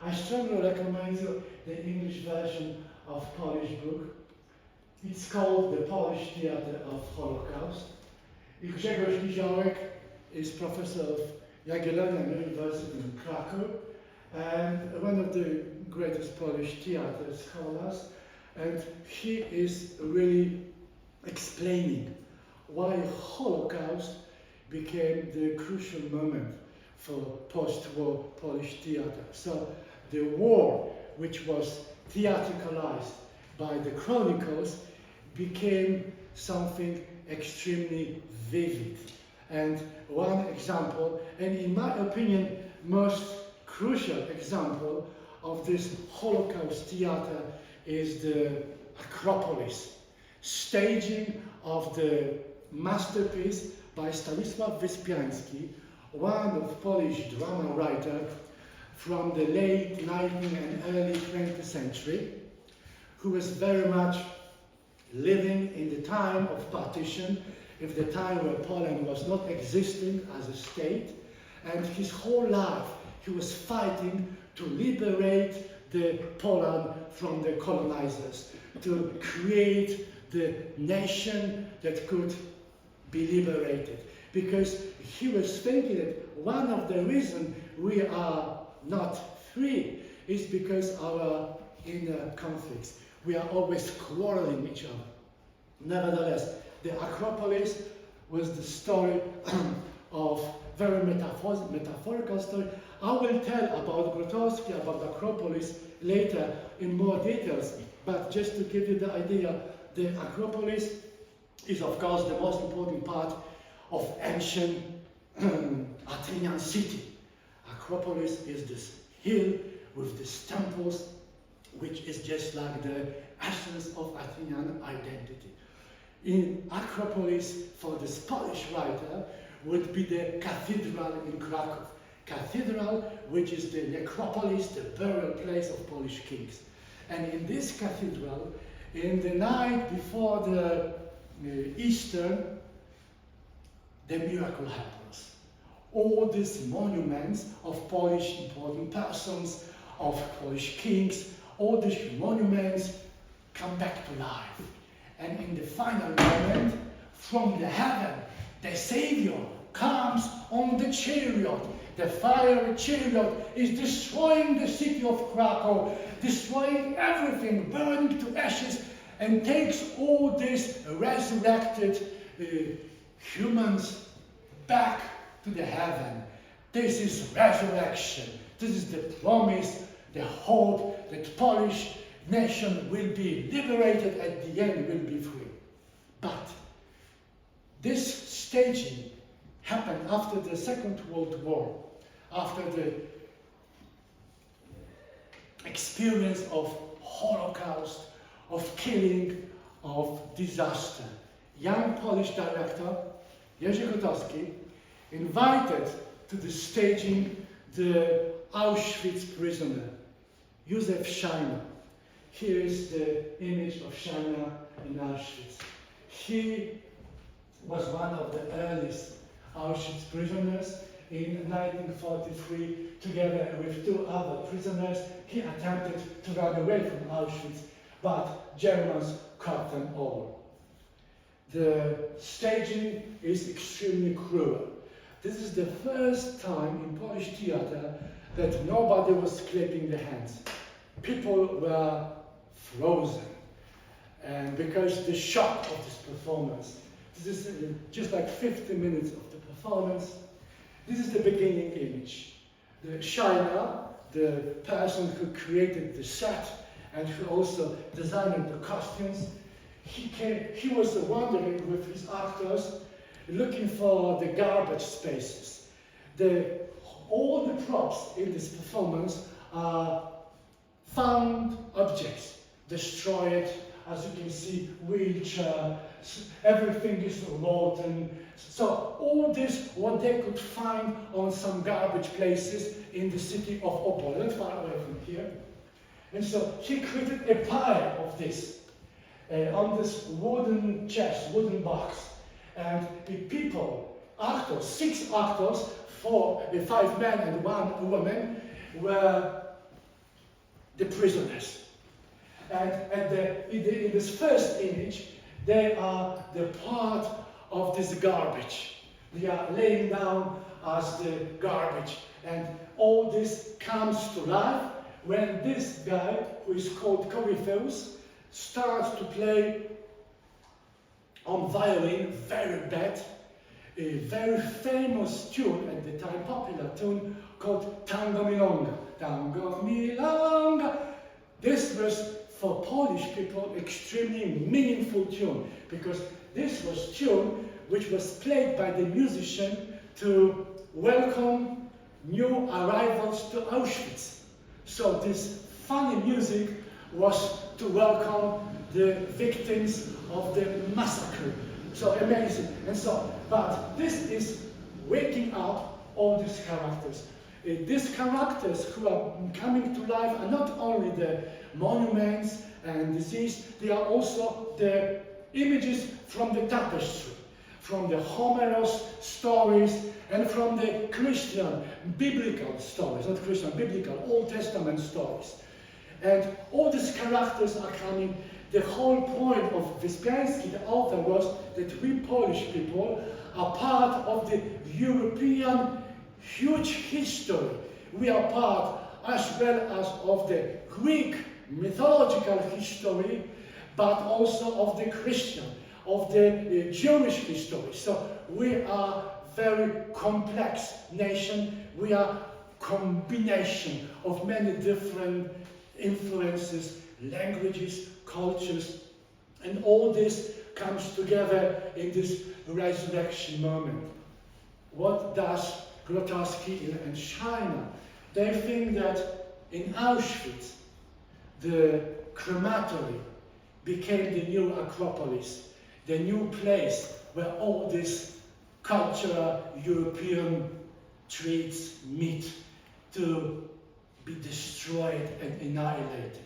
I strongly recommend you the English version of Polish book. It's called The Polish Theater of Holocaust. I Grzegorz Niziołek is professor of Jagiellonian University in Krakow and one of the greatest Polish theater scholars. And he is really explaining why Holocaust became the crucial moment for post-war Polish theater. So the war, which was theatricalized by the chronicles, became something extremely vivid. And one example, and in my opinion, most crucial example of this Holocaust theater is the Acropolis, staging of the masterpiece by Stanisław Wyspiański, one of Polish drama writer from the late 19th and early 20th century, who was very much living in the time of partition, if the time where Poland was not existing as a state, and his whole life he was fighting to liberate the Poland from the colonizers, to create the nation that could be liberated. Because he was thinking that one of the reasons we are not free is because our inner conflicts. We are always quarreling each other. Nevertheless, the Acropolis was the story of very metaphorical story. I will tell about Grotowski, about Acropolis later in more details, but just to give you the idea, the Acropolis is of course the most important part of ancient Athenian city. Acropolis is this hill with these temples, which is just like the essence of Athenian identity. In Acropolis, for this Polish writer, would be the cathedral in Krakow. Cathedral, which is the necropolis, the burial place of Polish kings. And in this cathedral, in the night before the Easter, the miracle happens. All these monuments of Polish important persons, of Polish kings, all these monuments come back to life. And in the final moment, from the heaven, the Savior comes on the chariot. The fiery chariot is destroying the city of Krakow, destroying everything, burning to ashes, and takes all these resurrected humans back to the heaven. This is resurrection. This is the promise, the hope that Polish nation will be liberated, at the end will be free. But this staging happened after the Second World War, after the experience of Holocaust, of killing, of disaster. Young Polish director, Jerzy Grotowski, invited to the staging the Auschwitz prisoner, Józef Scheiner. Here is the image of Scheiner in Auschwitz. He was one of the earliest Auschwitz prisoners. In 1943, together with two other prisoners, he attempted to run away from Auschwitz, but Germans caught them all. The staging is extremely cruel. This is the first time in Polish theater that nobody was clapping their hands. People were frozen, and because the shock of this performance. This is just like 50 minutes of the performance. This is the beginning image. The Scheiner, the person who created the set and who also designed the costumes, he was wandering with his actors looking for the garbage spaces. All the props in this performance are found objects, destroyed, as you can see, wheelchair, everything is rotten. So all this, what they could find on some garbage places in the city of Opole, far away from here. And so he created a pile of this. on this wooden chest, wooden box. And the people, actors, 6 actors, 5 men and 1 woman, were the prisoners. And in this first image, they are the part of this garbage. They are laying down as the garbage. And all this comes to life when this guy, who is called Corypheus, starts to play on violin, very bad, a very famous tune at the time, popular tune called Tango Milonga. Tango Milonga. This was for Polish people extremely meaningful tune, because this was tune which was played by the musician to welcome new arrivals to Auschwitz. So this funny music was to welcome the victims of the massacre. So amazing. And so, but this is waking up all these characters. These characters who are coming to life are not only the monuments and disease, they are also the images from the tapestry, from the Homer's stories, and from the Christian, biblical stories, not Christian, biblical, Old Testament stories. And all these characters are coming. The whole point of Wyspiański, the author, was that we Polish people are part of the European huge history. We are part as well as of the Greek mythological history, but also of the Christian, of the Jewish history. So we are very complex nation. We are combination of many different influences, languages, cultures, and all this comes together in this resurrection moment. What does Grotowski and China? They think that in Auschwitz, the crematory became the new Acropolis, the new place where all these cultural European traits meet to be destroyed and annihilated.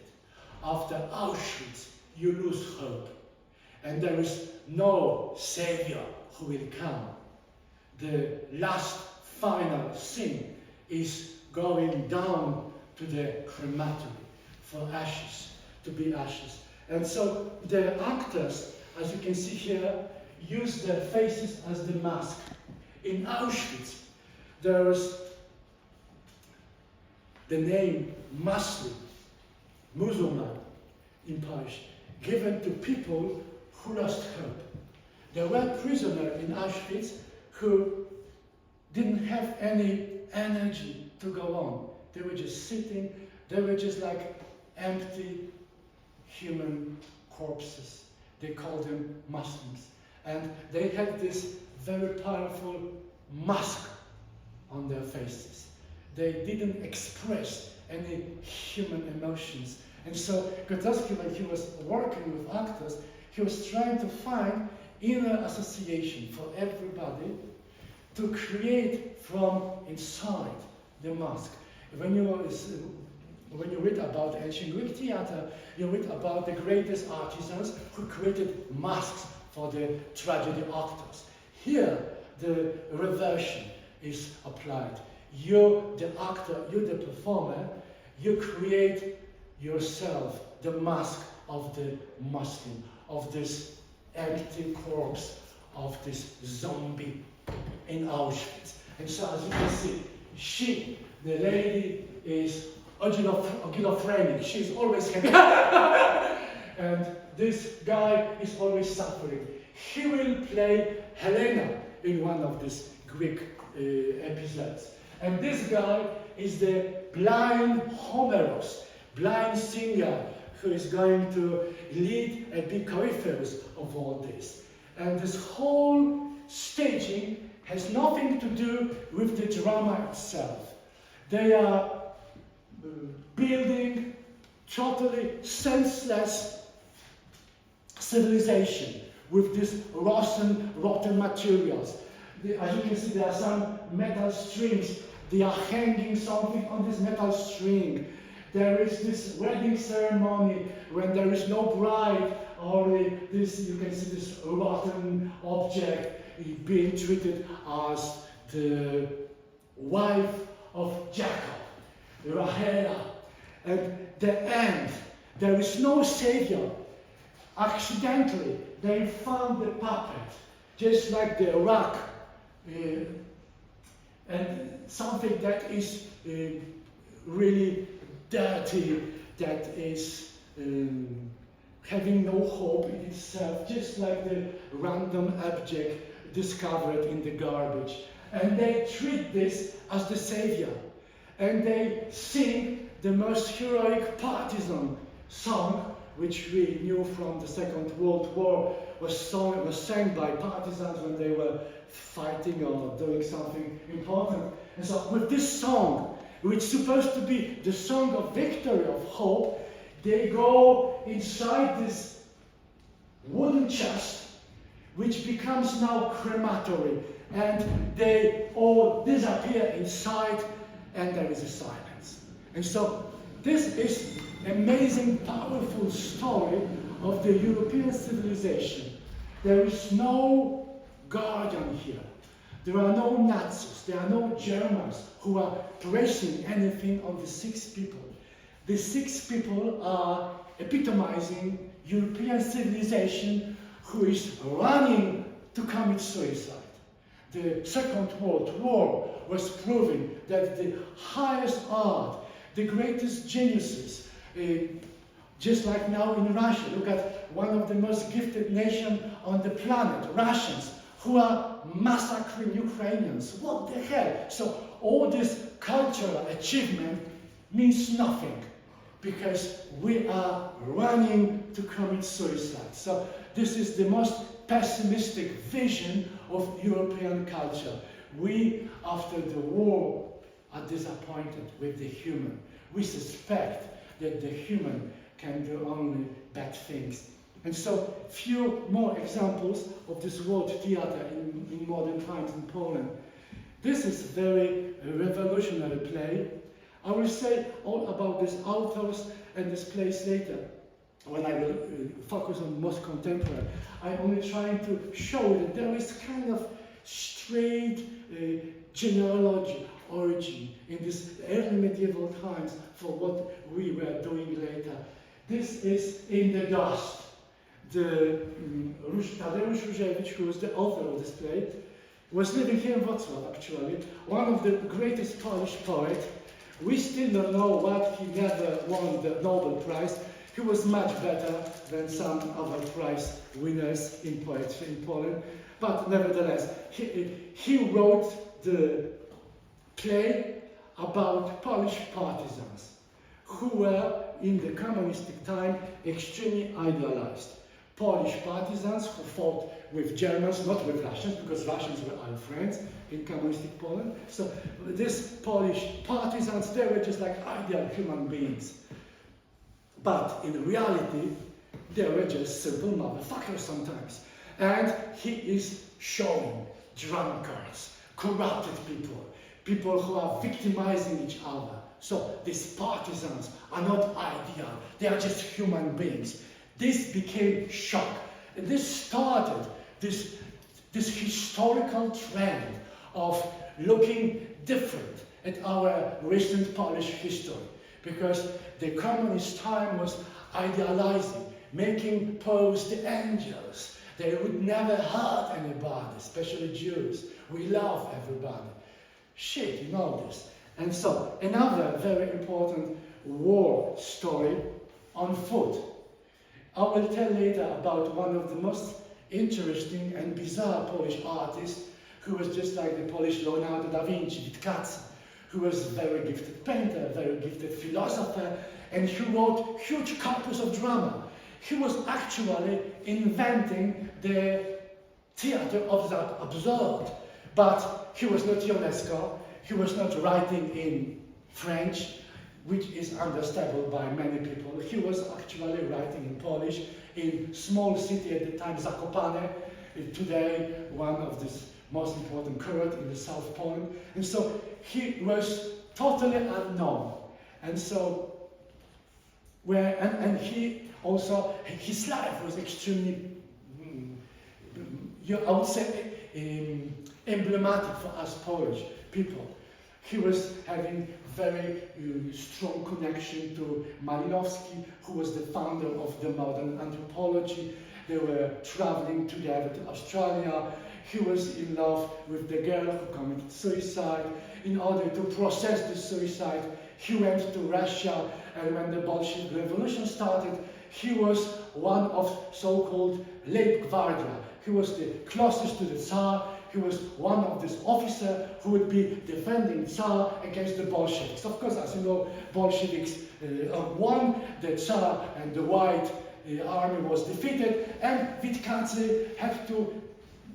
After Auschwitz, you lose hope, and there is no savior who will come. The last final sin is going down to the crematory for ashes, to be ashes. And so the actors, as you can see here, use their faces as the mask. In Auschwitz, there is the name Muslim, Musulman in Polish, given to people who lost hope. There were prisoners in Auschwitz who didn't have any energy to go on. They were just sitting, they were just like empty human corpses. They called them Muslims. And they had this very powerful mask on their faces. They didn't express any human emotions. And so Grotowski, when he was working with actors, he was trying to find inner association for everybody to create from inside the mask. When you read about ancient Greek theater, you read about the greatest artisans who created masks for the tragedy actors. Here, the reversion is applied. You're the actor, you're the performer, you create yourself the mask of the Muslim, of this empty corpse, of this zombie in Auschwitz. And so as you can see, the lady is ogilophrenic, she's always happy. And this guy is always suffering. He will play Helena in one of these Greek episodes. And this guy is the blind Homeros, blind singer, who is going to lead and be Corypheus of all this. And this whole staging has nothing to do with the drama itself. They are building totally senseless civilization with these rotten materials. As you can see, there are some metal strings. They are hanging something on this metal string. There is this wedding ceremony when there is no bride only this, you can see this rotten object being treated as the wife of Jacob, Rahela. And the end, there is no savior. Accidentally, they found the puppet, just like the rock, and something that is really dirty, that is having no hope in itself, just like the random object discovered in the garbage. And they treat this as the savior. And they sing the most heroic partisan song, which we knew from the Second World War, was sang by partisans when they were fighting or doing something important. And so with this song, which is supposed to be the song of victory, of hope, they go inside this wooden chest, which becomes now crematory, and they all disappear inside, and there is a silence. And so this is amazing, powerful story of the European civilization. There is no guardian here. There are no Nazis, there are no Germans who are placing anything on the 6 people. The 6 people are epitomizing European civilization who is running to commit suicide. The Second World War was proving that the highest art, the greatest geniuses, just like now in Russia, look at one of the most gifted nations on the planet, Russians, who are massacring Ukrainians. What the hell? So all this cultural achievement means nothing, because we are running to commit suicide. So this is the most pessimistic vision of European culture. We, after the war, are disappointed with the human. We suspect that the human can do only bad things. And so, few more examples of this world theater in modern times in Poland. This is a very revolutionary play. I will say all about these authors and this place later, when I will focus on most contemporary. I'm only trying to show that there is kind of straight genealogy, origin in this early medieval times for what we were doing later. This is In the Dust. Tadeusz Różewicz, who was the author of this play, was living here in Wrocław, actually, one of the greatest Polish poets. We still don't know what he never won the Nobel Prize. He was much better than some other prize winners in poetry in Poland. But nevertheless, he wrote the play about Polish partisans who were, in the communistic time, extremely idealized. Polish partisans who fought with Germans, not with Russians, because Russians were our friends in communistic Poland. So these Polish partisans, they were just like ideal human beings. But in reality, they were just simple motherfuckers sometimes. And he is showing drunkards, corrupted people, people who are victimizing each other. So these partisans are not ideal, they are just human beings. This became shock. And this started this historical trend of looking different at our recent Polish history. Because the communist time was idealizing, making Poles the angels. They would never hurt anybody, especially Jews. We love everybody. Shit, you know this. And so, another very important war story on foot. I will tell later about one of the most interesting and bizarre Polish artists who was just like the Polish Leonardo da Vinci, Witkacy, who was a very gifted painter, very gifted philosopher, and he wrote huge corpus of drama. He was actually inventing the theater of the absurd, but he was not Ionesco, he was not writing in French, which is understandable by many people. He was actually writing in Polish in small city at the time, Zakopane, today one of the most important current in the South Poland. And so he was totally unknown. And so and he also, his life was extremely, I would say, emblematic for us Polish people. He was having very strong connection to Malinowski, who was the founder of the modern anthropology. They were traveling together to Australia. He was in love with the girl who committed suicide. In order to process the suicide, he went to Russia, and when the Bolshevik Revolution started, he was one of so-called Leibgwardia. He was the closest to the Tsar. He was one of these officers who would be defending Tsar against the Bolsheviks. Of course, as you know, Bolsheviks won, the Tsar and the White Army was defeated, and Witkacy had to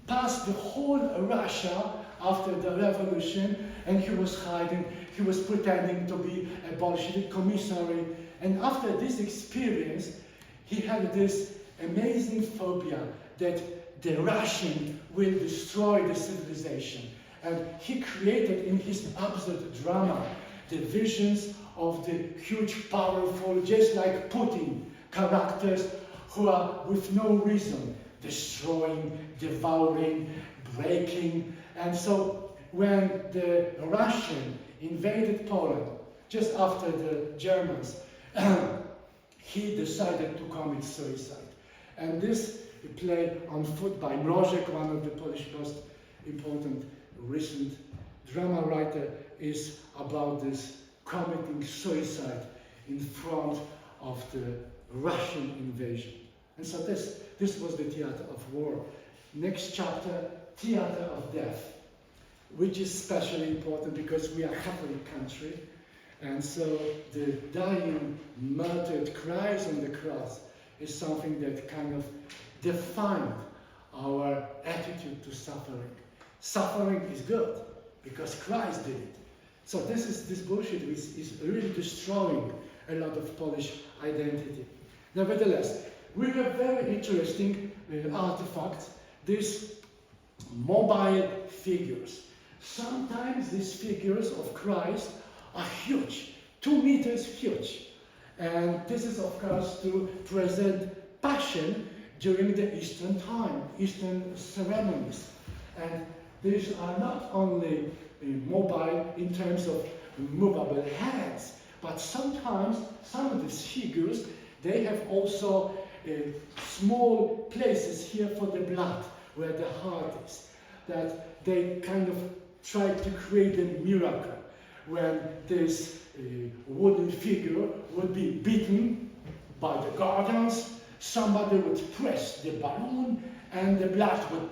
pass the whole Russia after the revolution, and he was hiding, he was pretending to be a Bolshevik commissary. And after this experience, he had this amazing phobia that the Russian will destroy the civilization. And he created in his absurd drama the visions of the huge, powerful, just like Putin, characters who are with no reason destroying, devouring, breaking. And so when the Russian invaded Poland, just after the Germans, he decided to commit suicide. And this play on foot by Mrożek, one of the Polish most important recent drama writer, is about this committing suicide in front of the Russian invasion. And so this was the theater of war. Next chapter, theater of death, which is especially important because we are a Catholic country, and so the dying, murdered cries on the cross is something that kind of defined our attitude to suffering. Suffering is good because Christ did it. So this bullshit is really destroying a lot of Polish identity. Nevertheless, we have very interesting artifacts, these mobile figures. Sometimes these figures of Christ are huge, 2 meters huge. And this is, of course, to present passion during the Eastern time, Eastern ceremonies. And these are not only mobile in terms of movable hands, but sometimes some of these figures, they have also small places here for the blood, where the heart is, that they kind of try to create a miracle when this wooden figure would be beaten by the guardians. Somebody would press the balloon and the blood would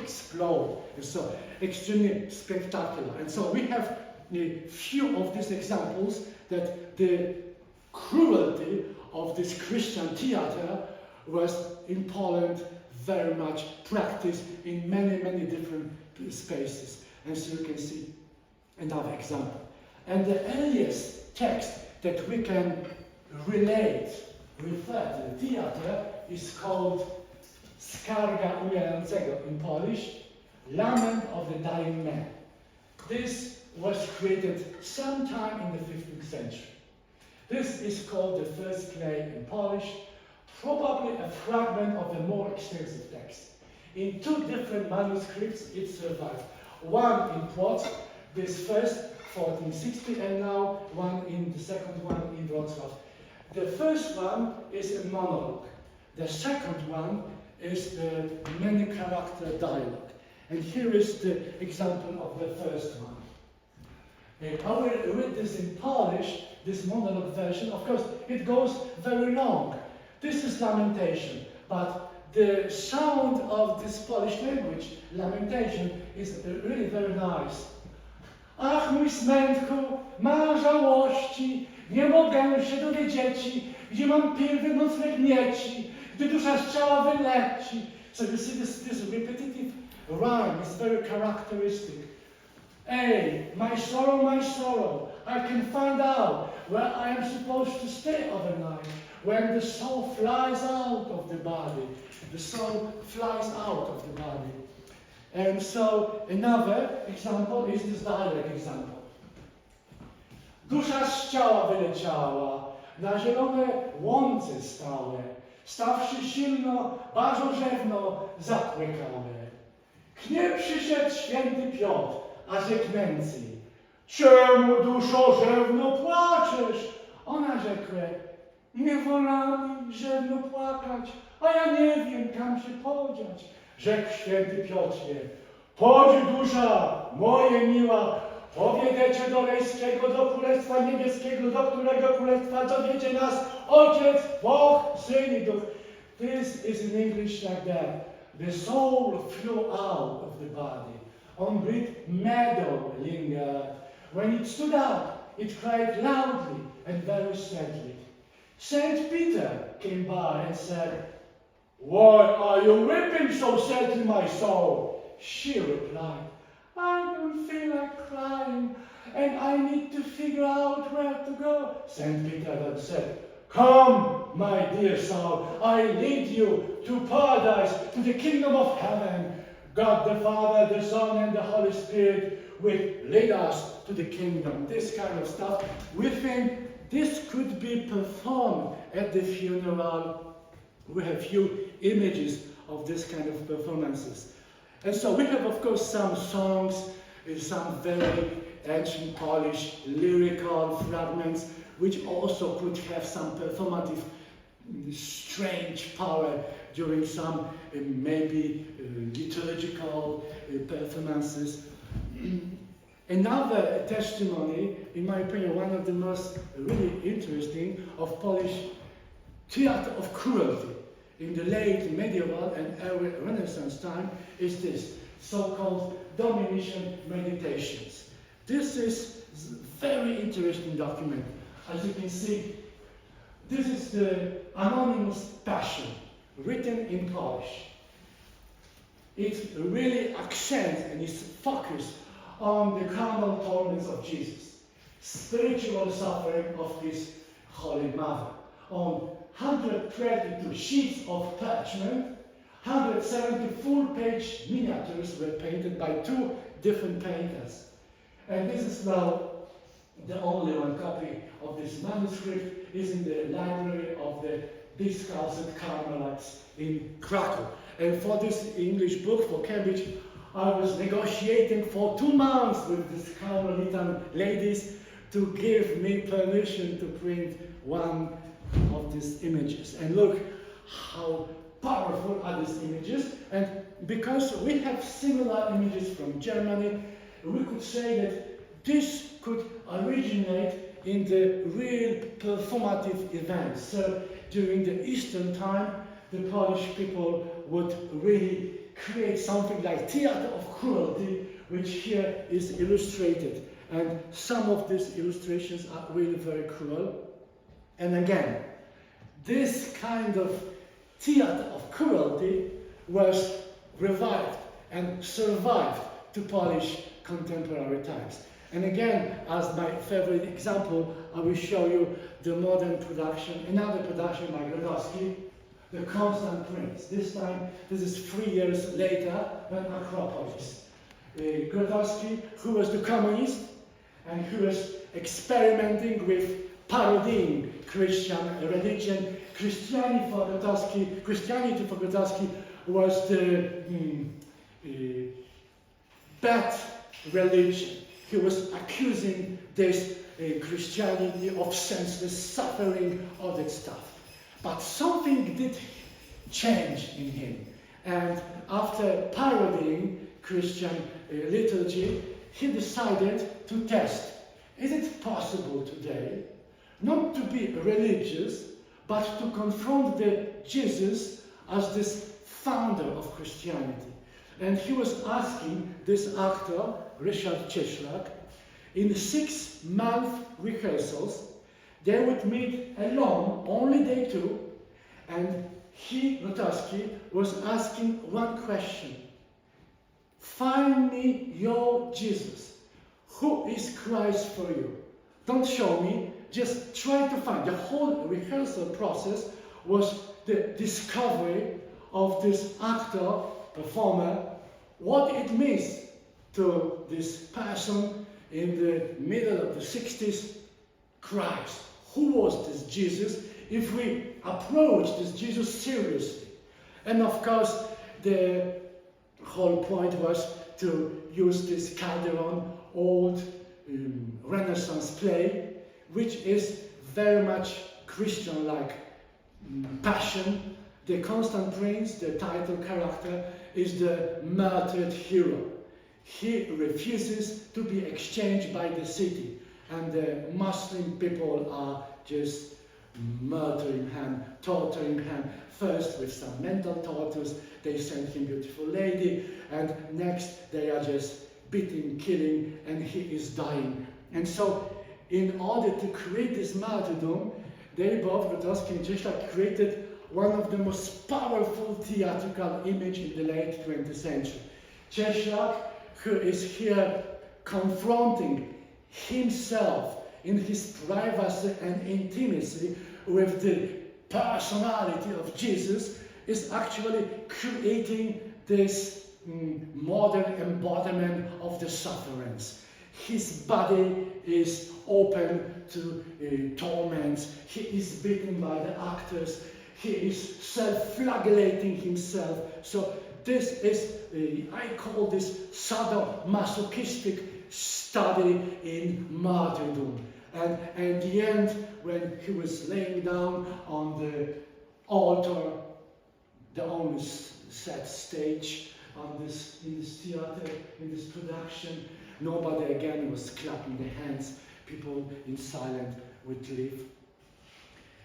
explode. And so extremely spectacular. And so we have a few of these examples that the cruelty of this Christian theater was in Poland very much practiced in many, many different spaces. And so you can see another example. And the earliest text that we can refer to the theater is called Skarga Umierającego in Polish, Lament of the Dying Man. This was created sometime in the 15th century. This is called the first play in Polish, probably a fragment of the more extensive text. In 2 different manuscripts it survived. One in Płock, this first 1460, and now the second one in Wrocław. The first one is a monologue. The second one is the many character dialogue. And here is the example of the first one. I will read this in Polish, this monologue version. Of course, it goes very long. This is lamentation, but the sound of this Polish language, lamentation, is really very nice. Ach, mój smętku, ma żałości, nie mogę się dowiedzieć, gdzie mam pierwy nocleg mieci, gdy dusza z ciała wyleci. So you see this repetitive rhyme is very characteristic. Hey, my sorrow, I can find out where I am supposed to stay overnight. When the soul flies out of the body, the soul flies out of the body. And so another example is this dialect example. Dusza z ciała wyleciała, na zielone łące stałe, stawszy silno, bażorzewno zapłykałe. K nie przyszedł święty Piotr, a rzekł nędzy: czemu duszo rzewno płaczesz? Ona rzekła: nie wola mi rzewno płakać, a ja nie wiem, kam się podziać. Rzekł święty Piotrze: chodź dusza moje miła, powiedzię cię do rejskiego, do Królestwa Niebieskiego, do którego królestwa dowiedzie nas Ojciec, Bóg, Syn i Duch. This is in English like that. The soul flew out of the body. On great meadow lingered. When it stood up, it cried loudly and very sadly. Saint Peter came by and said, why are you weeping so sadly, my soul? She replied, I don't feel like crying, and I need to figure out where to go. Saint Peter then said, come, my dear soul, I lead you to paradise, to the kingdom of heaven. God the Father, the Son, and the Holy Spirit will lead us to the kingdom. This kind of stuff. We think this could be performed at the funeral. We have few images of this kind of performances. And so we have, of course, some songs, some very ancient Polish lyrical fragments, which also could have some performative, strange power during some maybe liturgical performances. Another testimony, in my opinion, one of the most really interesting of Polish theater of cruelty in the late medieval and early Renaissance time is this so-called Dominican meditations. This is a very interesting document. As you can see, this is the Anonymous Passion, written in Polish. It really accents and is focused on the carnal torments of Jesus, spiritual suffering of his Holy Mother. On 122 sheets of parchment, 170 full-page miniatures were painted by two different painters. And this is now the only one copy of this manuscript is in the library of the Discalced Carmelites in Krakow. And for this English book for Cambridge, I was negotiating for 2 months with these Carmelitan ladies to give me permission to print one of these images. And look how powerful are these images. And because we have similar images from Germany, we could say that this could originate in the real performative events. So during the Eastern time, the Polish people would really create something like theater of cruelty, which here is illustrated. And some of these illustrations are really very cruel. And again, this kind of theater of cruelty was revived and survived to Polish contemporary times. And again, as my favorite example, I will show you the modern production, another production by Grotowski, The Constant Prince. This time, this is 3 years later than Acropolis. Grotowski, who was the communist, and who was experimenting with parodying Christian religion. Christianity for Grotowski was the bad religion. He was accusing this Christianity of senseless suffering, all that stuff. But something did change in him. And after parodying Christian liturgy, he decided to test, is it possible today not to be religious, but to confront the Jesus as this founder of Christianity? And he was asking this actor, Ryszard Cieślak, in 6-month rehearsals, they would meet alone, only they two, and he, Grotowski, was asking one question. Find me your Jesus. Who is Christ for you? Don't show me, just try to find. The whole rehearsal process was the discovery of this actor, performer, what it means to this person in the middle of the 60s, Christ. who was this Jesus if we approach this Jesus seriously. And of course, the whole point was to use this Calderon, old Renaissance play, which is very much Christian-like passion. The constant prince, the title character, is the martyred hero. He refuses to be exchanged by the city, and the Muslim people are just murdering him, torturing him, first with some mental tortures. They send him beautiful lady, and next they are just beating, killing, and he is dying. And so, in order to create this martyrdom, they both, Grotowski and Cieślak, created one of the most powerful theatrical image in the late 20th century. Cieślak, who is here confronting himself in his privacy and intimacy with the personality of Jesus, is actually creating this modern embodiment of the sufferance. His body is open to torments. He is beaten by the actors. He is self-flagellating himself. So this is, I call this sadomasochistic study in martyrdom. And at the end, when he was laying down on the altar, the only set stage in this theater, in this production, nobody again was clapping their hands. People in silence would leave.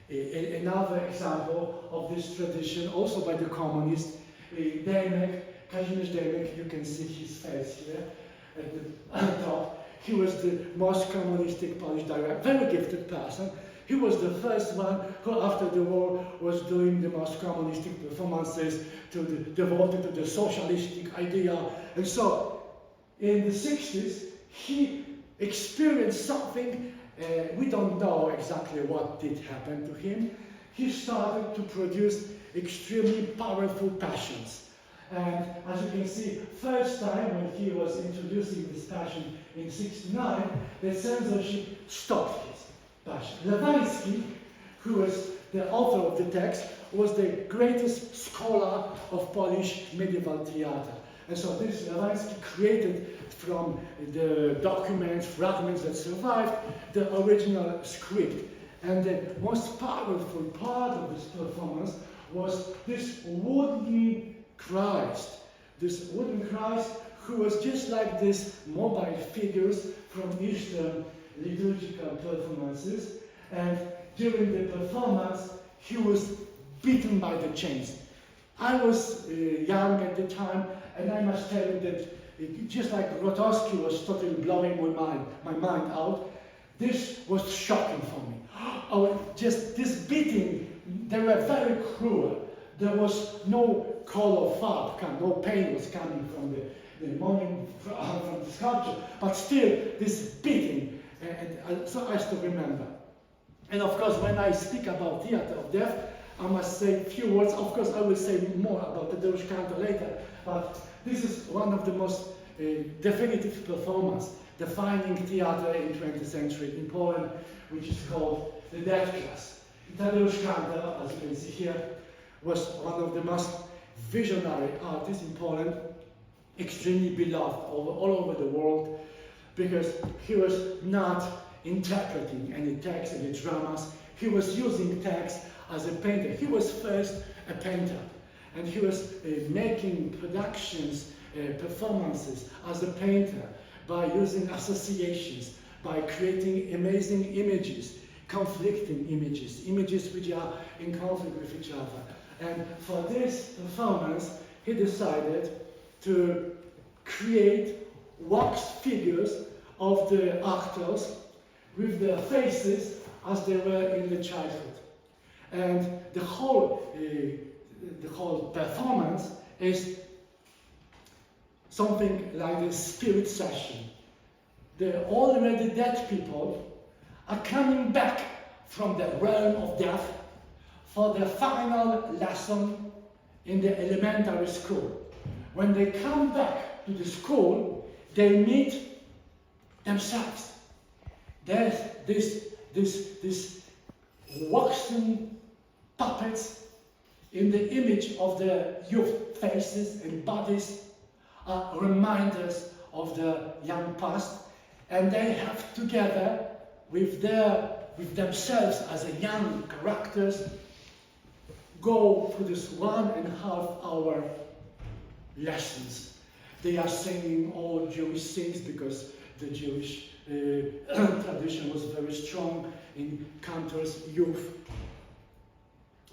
Another example of this tradition, also by the communist, Dejmek, Kazimierz Dejmek, you can see his face here at the top. He was the most communistic Polish director, very gifted person. He was the first one who, after the war, was doing the most communistic performances devoted to the socialistic idea. And so, in the 60s, he experienced something. We don't know exactly what did happen to him. He started to produce extremely powerful passions. And as you can see, first time when he was introducing this passion in 69, the censorship stopped his passion. Lewański, who was the author of the text, was the greatest scholar of Polish medieval theater. And so this Lewański created from the documents, fragments that survived, the original script. And the most powerful part of this performance was this wooden Christ. This wooden Christ who was just like these mobile figures from Eastern liturgical performances. And during the performance, he was beaten by the chains. I was young at the time, and I must tell you that just like Grotowski was totally blowing my mind out, this was shocking for me. Oh, just this beating, they were very cruel. There was no call of fab, no pain was coming from the monument, from the sculpture, but still this beating, and so I still remember. And of course, when I speak about theater of death, I must say a few words. Of course, I will say more about the Deus Canto later, but this is one of the most definitive performance defining theater in 20th century in Poland, which is called the Death Class. Tadeusz Kantor, as you can see here, was one of the most visionary artists in Poland, extremely beloved all over the world, because he was not interpreting any text, any dramas. He was using text as a painter. He was first a painter, and he was making productions, performances as a painter by using associations, by creating amazing images, conflicting images, images which are in conflict with each other. And for this performance, he decided to create wax figures of the actors with their faces as they were in the childhood. And the whole performance is something like a spirit session. The already dead people are coming back from the realm of death for their final lesson in the elementary school. When they come back to the school, they meet themselves. There's this waxen puppets in the image of the youth faces and bodies are reminders of the young past, and they have together with themselves as a young characters go through this 1.5 hour lessons. They are singing all Jewish things because the Jewish tradition was very strong in Kantor's youth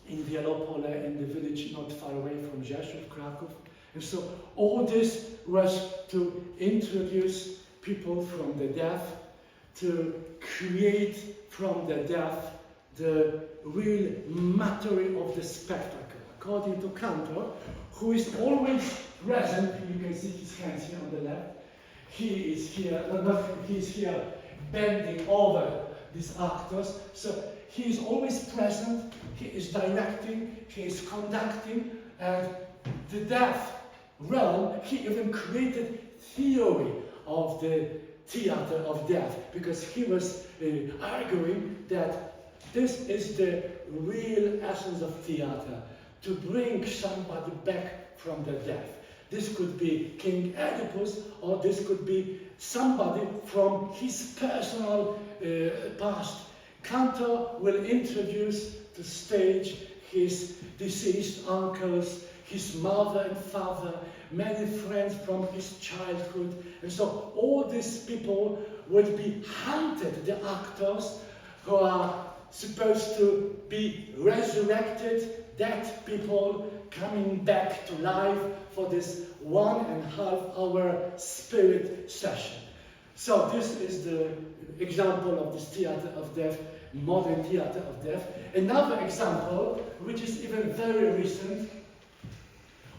in Wielopole, in the village not far away from Rzeszów, Kraków. And so all this was to introduce people from the deaf, to create from the deaf the real matter of the spectacle. According to Kantor, who is always present, you can see his hands here on the left, he is here bending over these actors, so he is always present, he is directing, he is conducting, and the deaf realm, he even created theory of the theater of death, because he was arguing that this is the real essence of theater, to bring somebody back from the death. This could be King Oedipus, or this could be somebody from his personal past. Kantor will introduce to stage his deceased uncles, his mother and father, many friends from his childhood. And so all these people would be hunted, the actors who are supposed to be resurrected, dead people coming back to life for this 1.5 hour spirit session. So this is the example of this theater of death, modern theater of death. Another example, which is even very recent,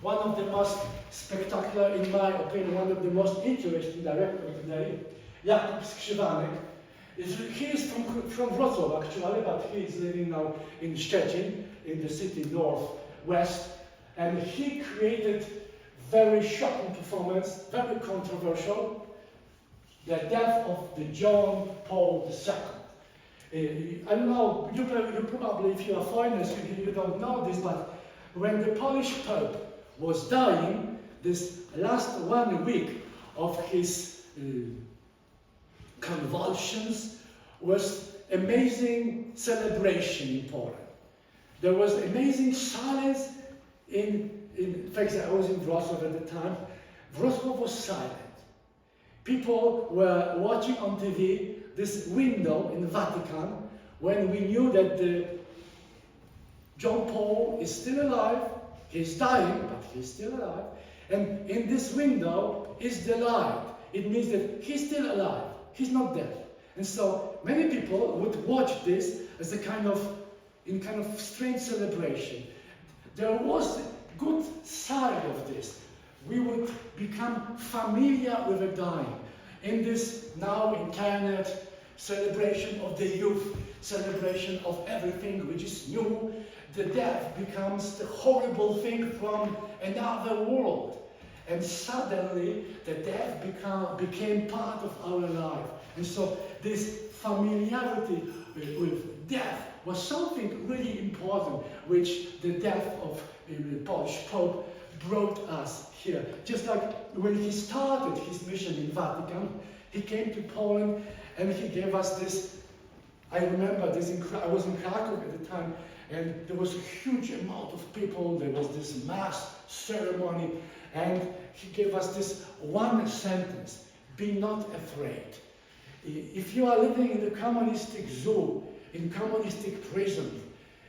one of the most spectacular, in my opinion, one of the most interesting directors today, Jakub Skrzywanek. He is from Wrocław actually, but he is living now in Szczecin, in the city northwest, and he created very shocking performance, very controversial, the death of the John Paul II. I don't know, you probably, if you are foreigners, you don't know this, but when the Polish Pope was dying, this last 1 week of his convulsions was amazing celebration in Poland. There was amazing silence in fact, I was in Wrocław at the time. Wrocław was silent. People were watching on TV this window in the Vatican when we knew that John Paul is still alive. He's dying, but he's still alive. And in this window is the light. It means that he's still alive. He's not dead. And so many people would watch this as a kind of strange celebration. There was a good side of this. We would become familiar with the dying. In this now internet celebration of the youth, celebration of everything which is new, the death becomes the horrible thing from another world. And suddenly the death became part of our life. And so this familiarity with death was something really important, which the death of the Polish Pope brought us here. Just like when he started his mission in Vatican, he came to Poland and he gave us this, I remember this, I was in Kraków at the time, and there was a huge amount of people, there was this mass ceremony, and he gave us this one sentence: be not afraid. If you are living in the communistic zoo, in communistic prison,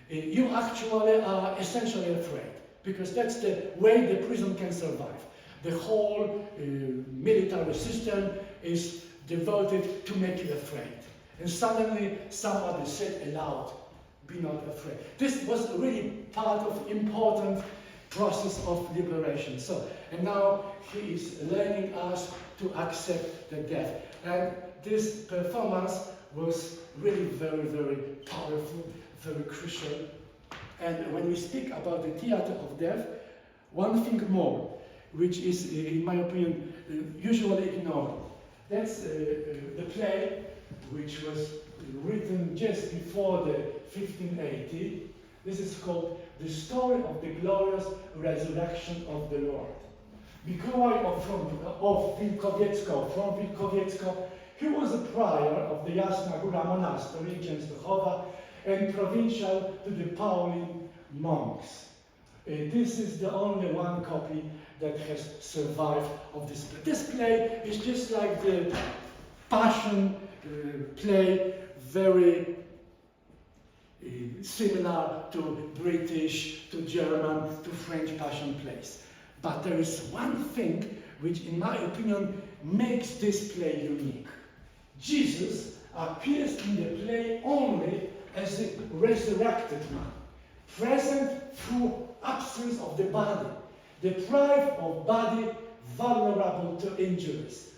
you actually are essentially afraid, because that's the way the prison can survive. The whole military system is devoted to make you afraid. And suddenly somebody said aloud, be not afraid. This was really part of important process of liberation. So, and now he is learning us to accept the death. And this performance was really very, very powerful, very crucial. And when we speak about the theater of death, one thing more, which is, in my opinion, usually ignored. That's the play which was written just before the 1580. This is called The Story of the Glorious Resurrection of the Lord. Mikołaj from Wilkowiecko, he was a prior of the Jasna Góra Monastery in Częstochowa and provincial to the Pauline monks. This is the only one copy that has survived of this play. This play is just like the Passion play, very similar to British, to German, to French Passion plays. But there is one thing which, in my opinion, makes this play unique. Jesus appears in the play only as a resurrected man, present through absence of the body, deprived of body, vulnerable to injuries.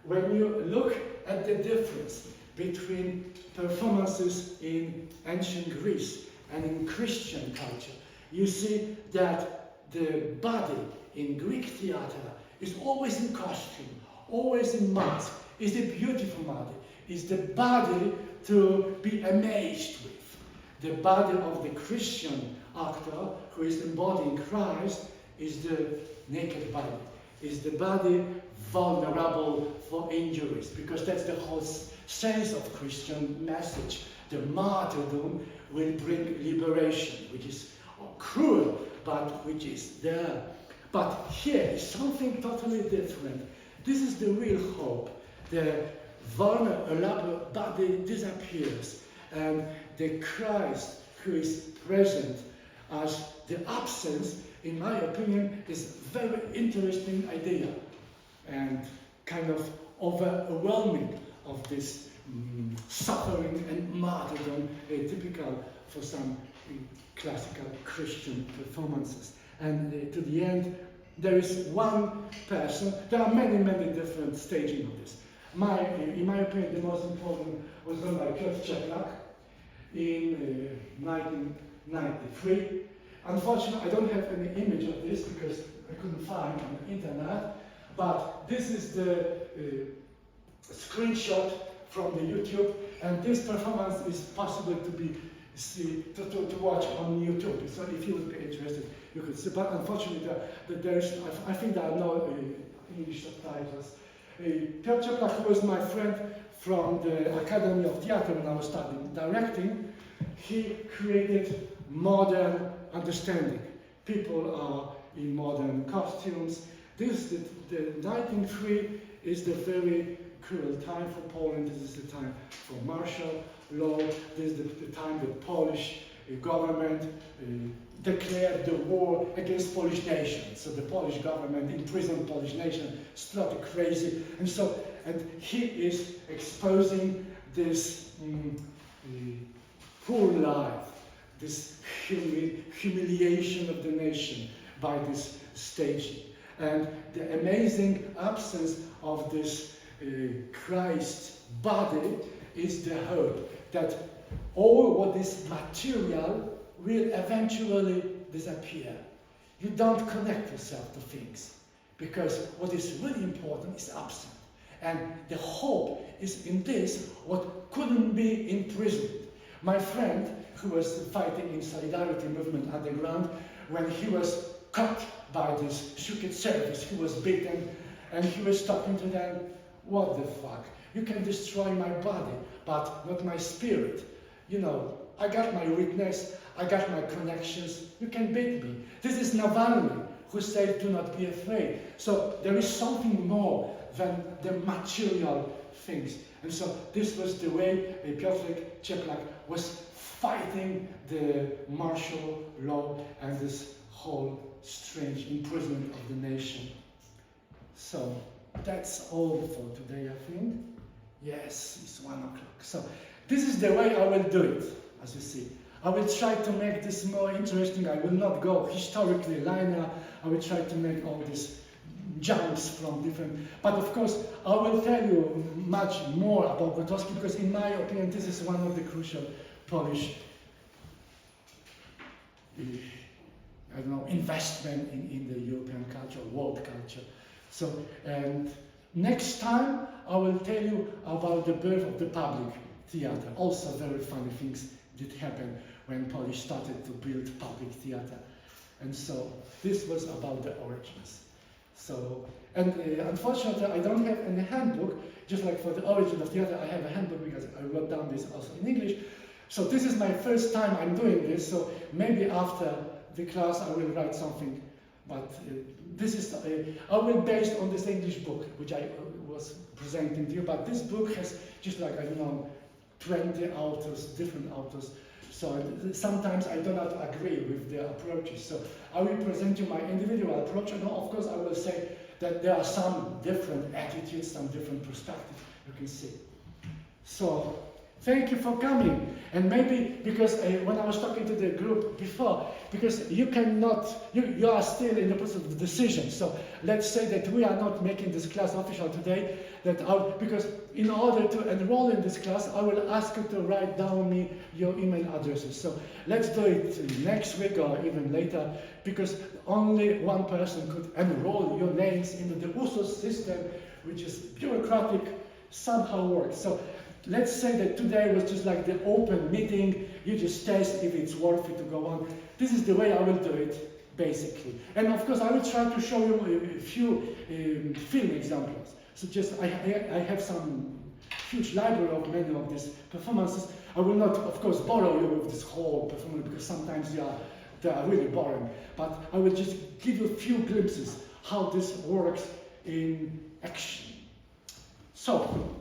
When you look at the difference between performances in ancient Greece and in Christian culture, you see that the body in Greek theater is always in costume, always in mask, is a beautiful body, is the body to be amazed with. The body of the Christian actor who is embodying Christ is the naked body, is the body vulnerable for injuries, because that's the whole sense of Christian message. The martyrdom will bring liberation, which is cruel, but which is there. But here is something totally different. This is the real hope. The vulnerable body disappears, and the Christ who is present as the absence, in my opinion, is a very interesting idea and kind of overwhelming of this suffering and martyrdom, typical for some classical Christian performances. And to the end, there is one person. There are many, many different staging of this. In my opinion, the most important was done by Prof. In 1993. Unfortunately, I don't have any image of this because I couldn't find on the internet, but this is the screenshot from the YouTube, and this performance is possible to watch on YouTube. So if you would be interested, you could see. But unfortunately, I think there are no English subtitles. Piotr Cieplak, who was my friend from the Academy of Theatre when I was studying directing, he created modern understanding. People are in modern costumes. The 1903 is the very cruel time for Poland. This is the time for martial law. This is the time the Polish government declared the war against Polish nation. So the Polish government imprisoned Polish nation, started crazy. And he is exposing this poor life, this humiliation of the nation by this staging. And the amazing absence of this Christ body is the hope that all what is material will eventually disappear. You don't connect yourself to things, because what is really important is absent. And the hope is in this, what couldn't be imprisoned. My friend, who was fighting in Solidarity movement underground, when he was cut by this secret service, he was beaten, and he was talking to them, what the fuck? You can destroy my body, but not my spirit. You know, I got my witness, I got my connections, you can beat me. This is Navalny, who said, do not be afraid. So there is something more than the material things. And so this was the way Piotr Cieplak was fighting the martial law and this whole strange imprisonment of the nation. So that's all for today, I think. Yes, it's 1 o'clock. So this is the way I will do it, as you see. I will try to make this more interesting. I will not go historically linear. I will try to make all these jumps from different... But of course, I will tell you much more about Grotowski, because in my opinion, this is one of the crucial Polish investment in the European culture, world culture. So, and next time I will tell you about the birth of the public theater. Also very funny things did happen when Polish started to build public theater. And so this was about the origins. So, and unfortunately I don't have any handbook, just like for the origin of theater I have a handbook because I wrote down this also in English. So this is my first time I'm doing this, so maybe after the class I will write something, but this is, I will based on this English book which I was presenting to you, but this book has just like, I don't know, 20 authors, different authors. So sometimes I do not agree with their approaches. So I will present you my individual approach, and of course I will say that there are some different attitudes, some different perspectives you can see. So thank you for coming. And maybe because when I was talking to the group before, because you cannot, you are still in the process of decision. So let's say that we are not making this class official today, because in order to enroll in this class, I will ask you to write down me your email addresses. So let's do it next week or even later, because only one person could enroll your names into the USOS system, which is bureaucratic, somehow works. So let's say that today was just like the open meeting, you just test if it's worth it to go on. This is the way I will do it, basically. And of course, I will try to show you a few film examples. So just, I have some huge library of many of these performances. I will not, of course, borrow you with this whole performance because sometimes they are really boring. But I will just give you a few glimpses how this works in action. So,